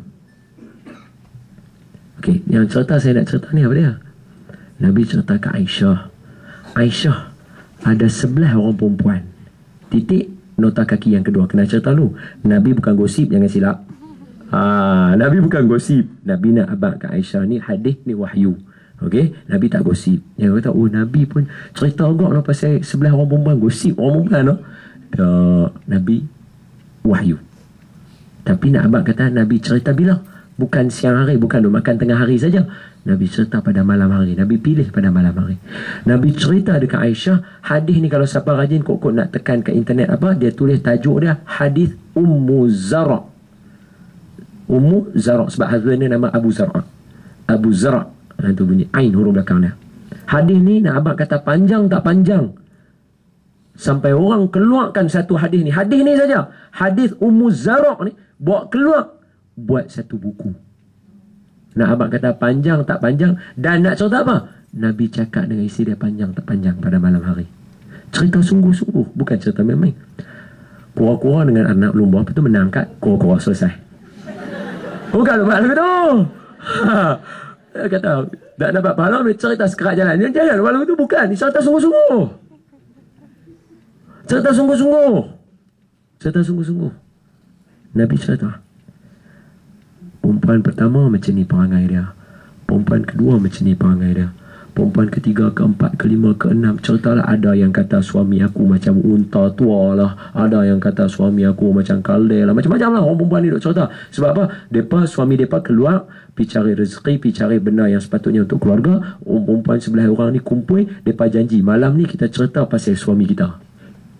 S2: Okey, yang cerita saya nak cerita ni apa dia? Nabi cerita ke Aisyah. Aisyah ada 11 orang perempuan. Titik nota kaki yang kedua. Kena cerita dulu. Nabi bukan gosip, jangan silap. Nabi bukan gosip. Nabi nak abang kat Aisyah ni hadis ni wahyu. Okey, Nabi tak gosip. Yang kata Nabi pun cerita agak pasal 11 orang perempuan, gosip orang perempuan Nabi wahyu. Tapi nak abang kata Nabi cerita bila? Bukan siang hari, bukan makan tengah hari saja. Nabi cerita pada malam hari. Nabi pilih pada malam hari. Nabi cerita dekat Aisyah. Hadis ni kalau siapa rajin kok nak tekan ke internet dia tulis tajuk dia hadis Ummu Zara. Ummu Zara sebab husband dia nama Abu Zara. Abu Zara. Itu bunyi ain huruf belakang dia. Hadis ni nak abang kata panjang tak panjang. Sampai orang keluarkan satu hadis ni. Hadis ni saja. Hadis Ummu Zara ni bawa keluar, buat satu buku. Nak abang kata panjang tak panjang. Dan nak cerita apa? Nabi cakap dengan isteri dia panjang tak panjang pada malam hari. Cerita sungguh-sungguh, bukan cerita main-main. Kura-kura dengan anak lumba, lepas tu menangkat, kura-kura selesai. Bukan buat lagu tu. Dia kata, tak dapat pahala, dia cerita sekerat jalan. Dia jangan buat lagu tu, bukan. Dia cerita sungguh-sungguh. Cerita sungguh-sungguh. Cerita sungguh-sungguh. Nabi cerita. Perempuan pertama macam ni perangai dia. Perempuan kedua macam ni perangai dia. Perempuan ketiga, keempat, kelima, keenam. Ceritalah ada yang kata suami aku macam unta tua lah. Ada yang kata suami aku macam kaldai lah. Macam-macam lah orang perempuan ni duk cerita. Sebab apa? Depa, suami mereka keluar, pergi cari rezeki, pergi cari benda yang sepatutnya untuk keluarga. Orang perempuan sebelah orang ni kumpul. Depa janji, malam ni kita cerita pasal suami kita.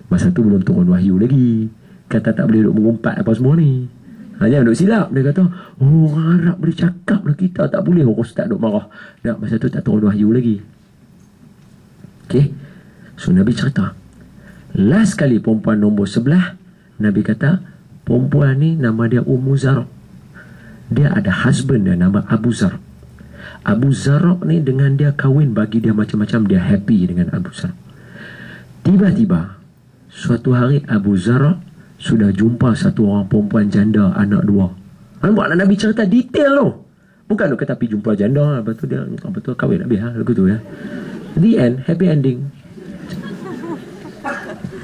S2: Masa tu belum turun wahyu lagi. Kata tak boleh duk mengumpat apa semua ni. Hanya duk silap. Dia kata, oh orang Arab boleh cakap lah, kita tak boleh. Orang Ustaz duk marah. Dan masa tu tak turun wahyu lagi. Okay. So Nabi cerita. Last kali perempuan nombor 11, Nabi kata, perempuan ni nama dia Ummu Zarq. Dia ada husband dia nama Abu Zarq. Abu Zarq ni dengan dia kahwin, bagi dia macam-macam, dia happy dengan Abu Zarq. Tiba-tiba suatu hari Abu Zarq sudah jumpa satu orang perempuan janda, anak dua. Nampak Nabi cerita detail tu. Bukan tu kata pergi jumpa janda, lepas tu dia betul kahwin habis lah lagu tu ya. The end, happy ending.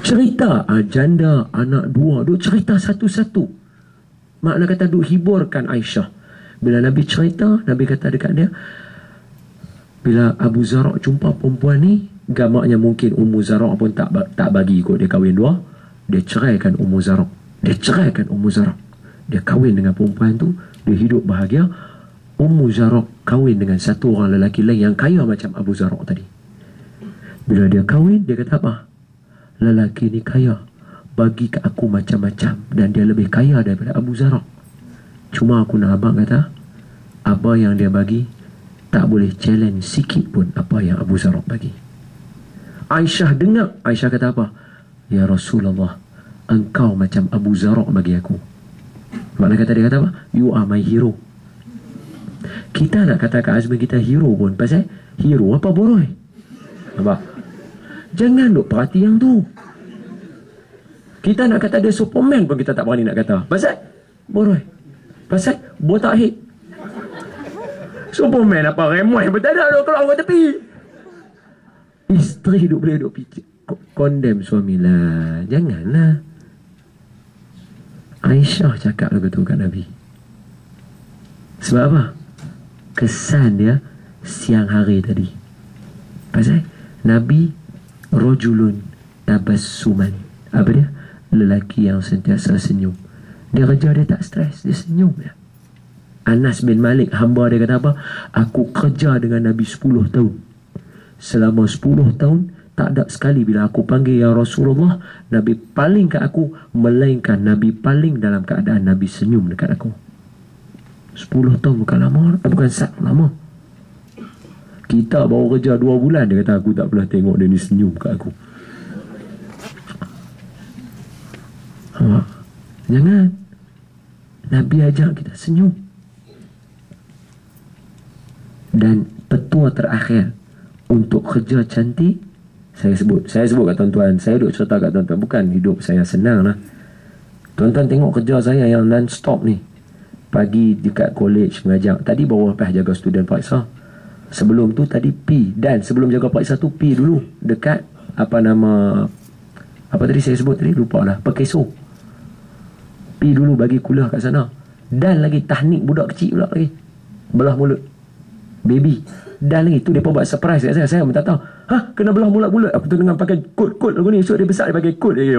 S2: Cerita janda, anak dua, duk cerita satu-satu. Makna kata duk hiburkan Aisyah. Bila Nabi cerita, Nabi kata dekat dia, bila Abu Zarq jumpa perempuan ni, gamaknya mungkin Ummu Zarq pun tak bagi ikut dia kahwin dua. Dia ceraikan Ummu Zarq. Dia ceraikan Ummu Zarq. Dia kahwin dengan perempuan tu, dia hidup bahagia. Ummu Zarq kahwin dengan satu orang lelaki lain yang kaya macam Abu Zarq tadi. Bila dia kahwin, dia kata apa? Lelaki ni kaya, bagi ke aku macam-macam, dan dia lebih kaya daripada Abu Zarq. Cuma aku nak abang kata, apa yang dia bagi tak boleh challenge sikit pun apa yang Abu Zarq bagi. Aisyah dengar. Aisyah kata apa? Ya Rasulullah, engkau macam Abu Zarq bagi aku. Makna kata dia kata apa? You are my hero. Kita nak kata kat husband kita hero pun, pasal hero apa boroi. Nampak? Jangan duk perhati yang tu. Kita nak kata dia Superman pun kita tak berani nak kata. Pasal boroi. Pasal botak head. Superman apa remoy pun tak ada duk keluar ke tepi. Isteri duk boleh duk fikir condemn suami lah. Janganlah. Aisyah cakap lagu tu kat Nabi. Sebab apa? Kesan dia siang hari tadi. Pasal Nabi rojulun tabassuman. Apa dia? Lelaki yang sentiasa senyum. Dia kerja dia tak stres, dia senyum ya. Anas bin Malik, hamba dia kata apa? Aku kerja dengan Nabi 10 tahun. Selama 10 tahun tak ada sekali bila aku panggil ya Rasulullah, Nabi paling kat aku, melainkan Nabi paling dalam keadaan Nabi senyum dekat aku. 10 tahun bukan lama, bukan lama. Kita baru kerja 2 bulan, dia kata aku tak pernah tengok dia ni senyum kat aku. Jangan. Nabi ajak kita senyum. Dan petua terakhir untuk kerja cantik, saya sebut kat tuan-tuan, saya duk cerita kat tuan-tuan, bukan hidup saya senang lah. Tuan-tuan tengok kerja saya yang non-stop ni. Pagi dekat college mengajar, tadi baru lepas jaga student periksa. Sebelum tu tadi P, dan sebelum jaga periksa tu P dulu dekat apa nama, apa tadi saya sebut tadi, lupa lah, Pekeso. P dulu bagi kuliah kat sana. Dan lagi tahnik budak kecil pula lagi, belah mulut baby. Dan lagi tu dia pun buat surprise kat saya. Saya pun tak tahu. Kena belah mulut. Aku tu dengan pakai kod lagu ni. Esok dia besar dia pakai kod lagi.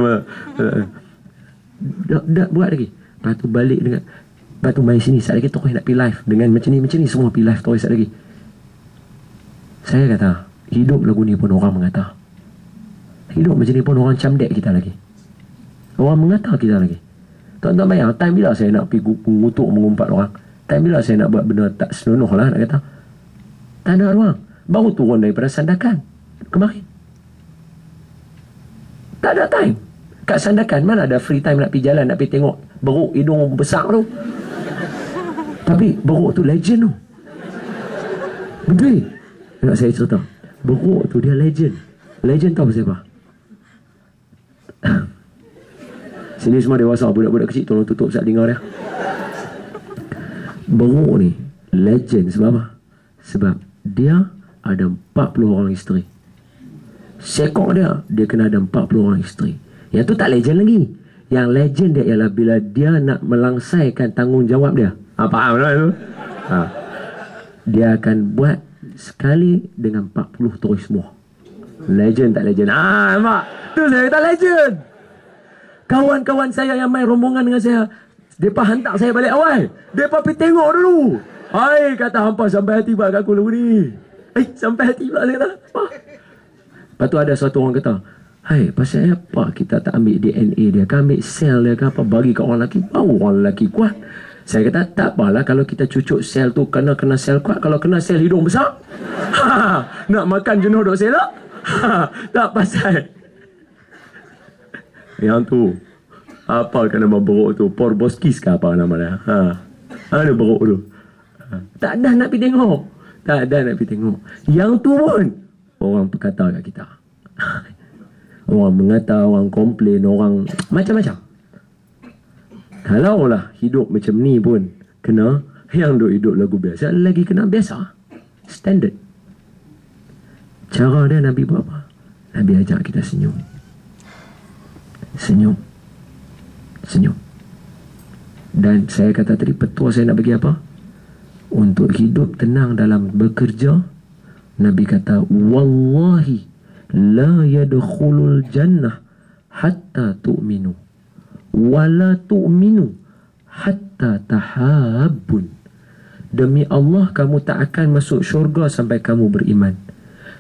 S2: Dah buat lagi. Lepas tu balik dengan, lepas tu main sini. Saat lagi terus nak pergi live. Dengan macam ni semua pergi live terus saat lagi. Saya kata, hidup lagu ni pun orang mengata. Hidup macam ni pun orang camdek kita lagi. Orang mengata kita lagi. Tuan-tuan bayang, time bila saya nak pergi mengutuk, mengumpat orang. Time bila saya nak buat benda tak senonoh lah nak kata. Tak ada ruang. Baru turun daripada Sandakan kemarin. Tak ada time. Kat Sandakan mana ada free time nak pergi jalan, nak pergi tengok beruk hidung besar tu. Tapi beruk tu legend tu. Betul. Nak saya cerita. Beruk tu dia legend. Legend tahu siapa? Sini semua dewasa, budak-budak kecil tolong tutup sat dengar dia. Beruk ni legend. Sebab apa? Sebab dia ada 40 orang isteri. Sekok dia kena ada 40 orang isteri. Yang tu tak legend lagi. Yang legend dia ialah bila dia nak melangsaikan tanggungjawab dia. Faham tak tu? Dia akan buat sekali dengan 40 terus semua. Legend tak legend? Nampak? Tu saya kata legend. Kawan-kawan saya yang main rombongan dengan saya, mereka hantar saya balik awal. Mereka pergi tengok dulu. Hai, kata hampa sampai hati buat kat aku lagu ni. Sampai hati pula saya kata. Lepas tu ada satu orang kata, hai, pasal apa kita tak ambil DNA dia, kan ambil sel dia ke apa, bagi kat orang lelaki, baru orang lelaki kuat. Saya kata, tak apalah kalau kita cucuk sel tu kena sel kuat. Kalau kena sel hidung besar, nak makan jenuh duk selak. Tak pasal. Yang tu, apa kan nama beruk tu? Porboskis ke apa nama dia? Ada beruk tu. Tak ada nak pergi tengok. Tak ada nak pergi tengok. Yang tu pun orang berkata kat kita. Orang mengata, orang komplain, orang macam-macam. Kalaulah hidup macam ni pun kena, yang duk hidup lagu biasa lagi kena biasa. Standard. Cara dia Nabi buat apa? Nabi ajak kita senyum. Senyum. Senyum. Dan saya kata tadi, petua saya nak bagi apa? Untuk hidup tenang dalam bekerja, Nabi kata, wallahi la yadkhulul jannah hatta tu'minu wala tu'minu hatta tahabbun. Demi Allah, kamu tak akan masuk syurga sampai kamu beriman.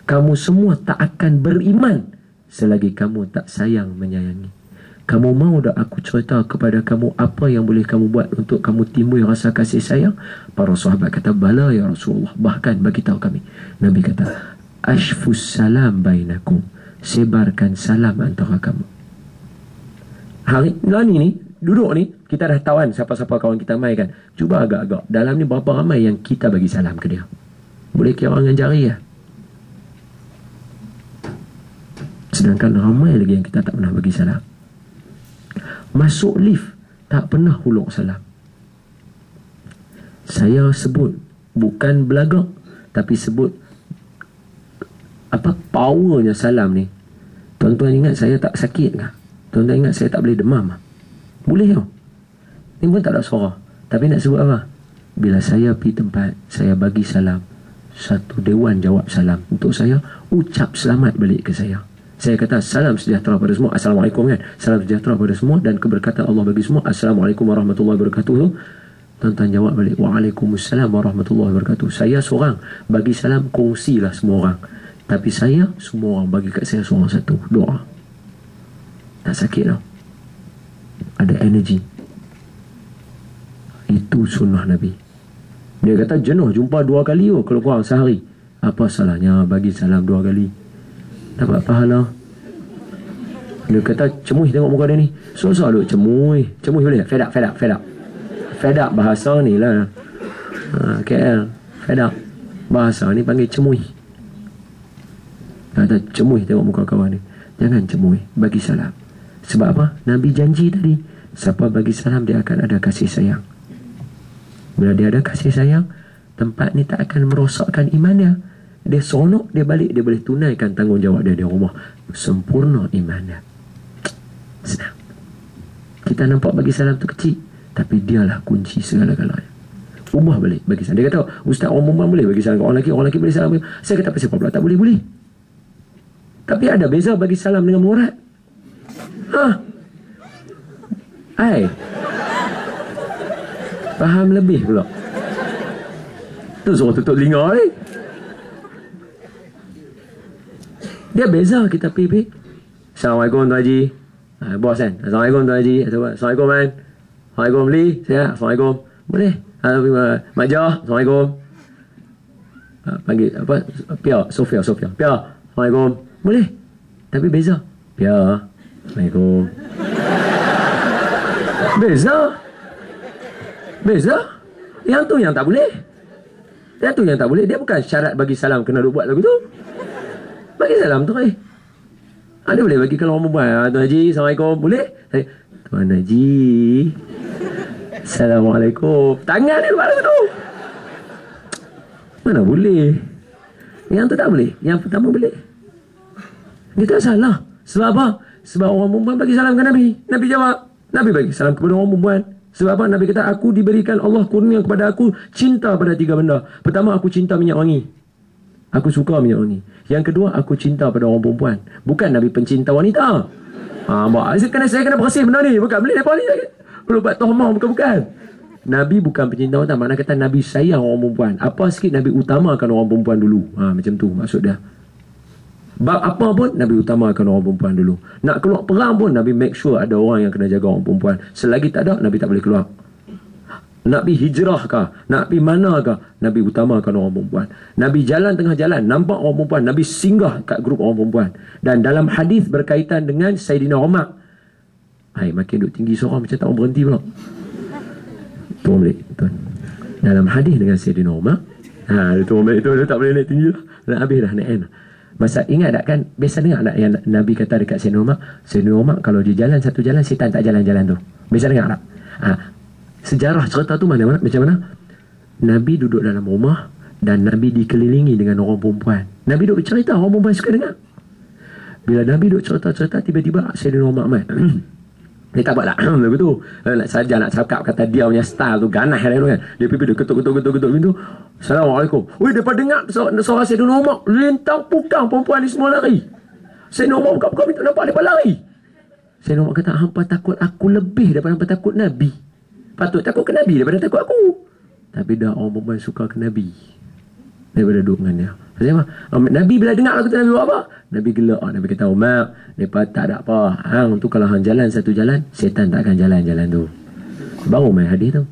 S2: Kamu semua tak akan beriman selagi kamu tak sayang menyayangi. Kamu mau tak aku cerita kepada kamu apa yang boleh kamu buat untuk kamu timbul rasa kasih sayang? Para sahabat kata, bala ya Rasulullah. Bahkan bagi tahu kami. Nabi kata, ashfus salam bainakum. Sebarkan salam antara kamu. Hari ni duduk ni, kita dah tawan siapa-siapa kawan kita mai kan. Cuba agak-agak. Dalam ni berapa ramai yang kita bagi salam ke dia? Boleh kira dengan jari ya? Sedangkan ramai lagi yang kita tak pernah bagi salam. Masuk lift, tak pernah hulur salam. Saya sebut, bukan belagak, tapi sebut apa powernya salam ni. Tuan-tuan ingat saya tak sakit ke? Tuan-tuan ingat saya tak boleh demam? Boleh tau. Ni pun tak ada suara. Tapi nak sebut apa? Bila saya pergi tempat, saya bagi salam, satu dewan jawab salam untuk saya, ucap selamat balik ke saya. Saya kata, salam sejahtera pada semua. Assalamualaikum kan? Salam sejahtera pada semua dan keberkatan Allah bagi semua. Assalamualaikum warahmatullahi wabarakatuh. Tuan-tuan jawab balik, waalaikumsalam warahmatullahi wabarakatuh. Saya seorang bagi salam, kongsilah semua orang. Tapi saya, semua orang bagi kat saya seorang satu. Doa. Tak sakit tau. Ada energi. Itu sunnah Nabi. Dia kata jenuh jumpa 2 kali kalau kurang sehari. Apa salahnya bagi salam 2 kali? Dapat pahala. Dia kata cemuih tengok muka dia ni. Susah duk cemuih. Cemuih boleh? Fed up. Fed up bahasa ni lah. KL. Fed up. Bahasa ni panggil cemuih. Kata cemuih tengok muka kawan ni. Jangan cemuih. Bagi salam. Sebab apa? Nabi janji tadi. Siapa bagi salam dia akan ada kasih sayang. Bila dia ada kasih sayang, tempat ni tak akan merosakkan iman dia. Dia seronok, dia balik, dia boleh tunaikan tanggungjawab dia di rumah. Sempurna imannya. Senang. Kita nampak bagi salam tu kecil, tapi dialah kunci segala-galanya. Ubah balik bagi salam. Dia kata, Ustaz, orang perempuan boleh bagi salam ke orang lelaki boleh salam. Saya kata, siapa pula tak boleh? Tapi ada beza bagi salam dengan murad. Hai. Faham lebih pula. Tu suruh tutup telinga ni. Dia beza kita pergi. Assalamualaikum Tuan Haji. Bos kan? Assalamualaikum Tuan Haji. Assalamualaikum man. Assalamualaikum Li. Saya. Assalamualaikum. Boleh? Mak Jah. Assalamualaikum. Panggil apa? Pia. Sofia. Pia. Assalamualaikum. Boleh. Tapi beza. Pia. Assalamualaikum. Beza. Yang tu yang tak boleh. Dia bukan syarat bagi salam kena duk buat lagu tu. Bagi salam tu ada boleh bagi kalau orang berbual. Tuan Haji, Assalamualaikum. Boleh? Tuan Haji. Assalamualaikum. Tangan dia luar tu. Mana boleh? Yang tu tak boleh. Yang pertama boleh. Dia tak salah. Sebab apa? Sebab orang perempuan bagi salam ke Nabi. Nabi jawab. Nabi bagi salam kepada orang perempuan. Sebab apa? Nabi kata, aku diberikan Allah kurnia kepada aku cinta pada 3 benda. Pertama, aku cinta minyak wangi. Aku suka minyak wangi. Yang kedua, aku cinta pada orang perempuan. Bukan Nabi pencinta wanita. Saya kena bersih benda ni. Bukan boleh lepas ni. Perlu buat tohmah. Bukan. Nabi bukan pencinta wanita. Makna kata Nabi sayang orang perempuan. Apa sikit Nabi utamakan orang perempuan dulu. Macam tu maksud dia. Bab apa pun Nabi utamakan orang perempuan dulu. Nak keluar perang pun Nabi make sure ada orang yang kena jaga orang perempuan. Selagi tak ada, Nabi tak boleh keluar. Nak pergi hijrah kah, nak pergi mana kah, Nabi utamakan orang perempuan. Nabi jalan tengah jalan, nampak orang perempuan, Nabi singgah kat grup orang perempuan. Dan dalam hadis berkaitan dengan Sayyidina Umar, makin duduk tinggi seorang macam tak mau berhenti pula. Tuan balik, tuan. Dalam hadis dengan Sayyidina Umar, tuan balik tu dia tak boleh naik tinggi lah. Nak habis dah naik end. Masa ingat tak kan, biasa dengar tak yang Nabi kata dekat Sayyidina Umar, Sayyidina Umar kalau dia jalan satu jalan, syaitan tak jalan-jalan tu. Biasa dengar tak? Sejarah cerita tu macam mana? Nabi duduk dalam rumah dan Nabi dikelilingi dengan orang perempuan. Nabi duduk bercerita, orang perempuan suka dengar. Bila Nabi duduk cerita-cerita, tiba-tiba Sayyidina Umar main. Dia tak buat lah begitu. Nak saja nak cakap kata dia punya style tu ganas dia tu kan. Dia pergi dia ketuk pintu. Assalamualaikum. Weh, depa dengar suara Sayyidina Umar lintang pukang perempuan ni semua lari. Sayyidina Umar buka pintu nampak depa lari. Sayyidina Umar kata, hampa takut aku lebih daripada hampa takut Nabi. Patut takut ke Nabi daripada takut aku. Tapi dah orang perempuan suka ke Nabi daripada duduk dengan dia. Nabi bila dengar lagu tu, Nabi buat apa? Nabi gelak. Nabi kata, Umar, mereka tak ada apa. Hang tu kalau hang jalan satu jalan, setan tak akan jalan-jalan tu. Baru main hadis tu.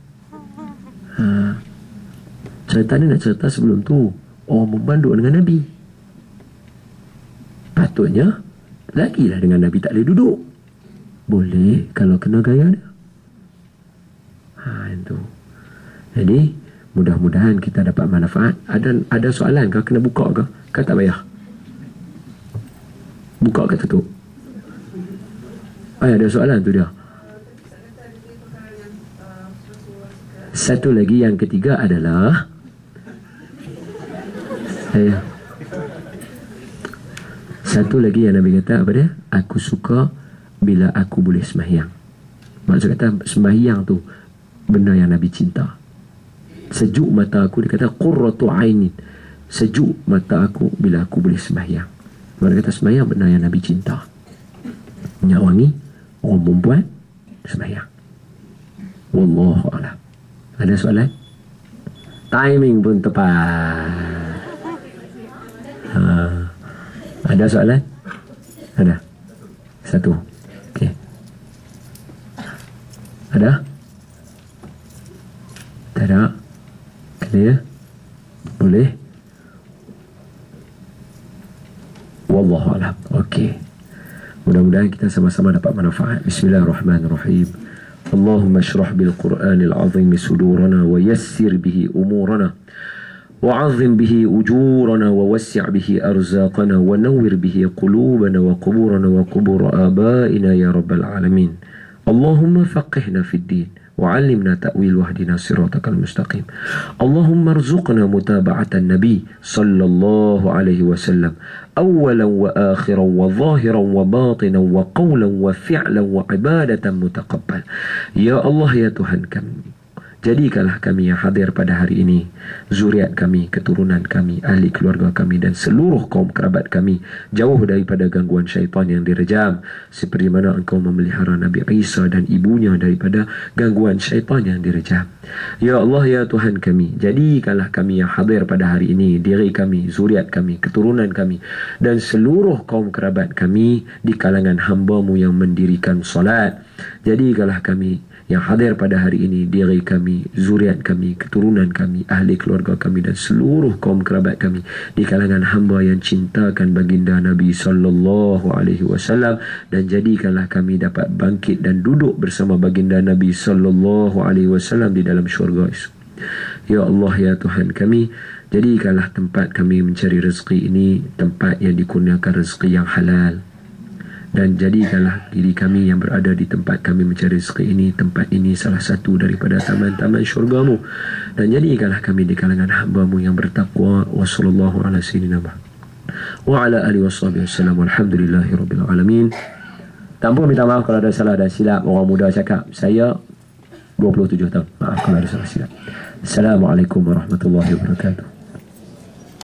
S2: Cerita ni nak cerita sebelum tu. Orang perempuan duduk dengan Nabi. Patutnya, lagilah dengan Nabi tak boleh duduk. Boleh kalau kena gaya dia. Itu. Jadi, mudah-mudahan kita dapat manfaat. Ada soalan kau kena buka ke? Kau tak payah. Buka ke tutup? Ada soalan tu dia. Satu lagi yang ketiga adalah satu lagi yang Nabi kata apa dia? Aku suka bila aku boleh sembahyang. Maksud kata sembahyang tu benda yang Nabi cinta. Sejuk mata aku, dia kata qurratu ainin, sejuk mata aku bila aku boleh sembahyang. Mereka kata sembahyang benda yang Nabi cinta. Minyak wangi, orang perempuan, sembahyang. Wallahu a'lam. Ada soalan? Timing pun tepat. Ada soalan? Ada? Satu. Okey. Ada? Tak ada? Clear? Boleh? Wallahualam. Okey. Mudah-mudahan kita sama-sama dapat manfaat. Bismillahirrahmanirrahim. Allahumma syrah bil Qur'anil azim sudurana wa yassir bihi umurana wa azim bihi ujurana wa wassi' bihi arzaqana wa nawwir bihi qulubana wa quburana wa qubur abaina ya rabbal alamin. Allahumma faqihna fid din وعلمنا تأويل واهدنا صراطك المستقيم. اللهم ارزقنا متابعة النبي صلى الله عليه وسلم أولا وآخرا وظاهرا وباطنا وقولا وفعلا وعبادة متقبل. يا الله يا Tuhan kami, jadikanlah kami yang hadir pada hari ini, zuriat kami, keturunan kami, ahli keluarga kami dan seluruh kaum kerabat kami jauh daripada gangguan syaitan yang direjam, seperti mana engkau memelihara Nabi Isa dan ibunya daripada gangguan syaitan yang direjam. Ya Allah ya Tuhan kami, jadikanlah kami yang hadir pada hari ini, diri kami, zuriat kami, keturunan kami dan seluruh kaum kerabat kami di kalangan hamba-Mu yang mendirikan solat. Jadikanlah kami yang hadir pada hari ini, diri kami, zuriat kami, keturunan kami, ahli keluarga kami dan seluruh kaum kerabat kami di kalangan hamba yang cintakan baginda Nabi sallallahu alaihi wasallam, dan jadikanlah kami dapat bangkit dan duduk bersama baginda Nabi sallallahu alaihi wasallam di dalam syurga esok. Ya Allah ya Tuhan kami, jadikanlah tempat kami mencari rezeki ini tempat yang dikurniakan rezeki yang halal, dan jadikanlah diri kami yang berada di tempat kami mencari rezeki ini, tempat ini salah satu daripada taman-taman syurga-Mu, dan jadikanlah kami di kalangan hamba-Mu yang bertakwa. Wa sallallahu ala sayyidina wa ala alihi washabihi wasallam, walhamdulillahi rabbil alamin. Tanpa minta maaf kalau ada salah dan silap. Orang muda cakap, saya 27 tahun. Maaf kalau ada salah silap. Assalamualaikum warahmatullahi wabarakatuh.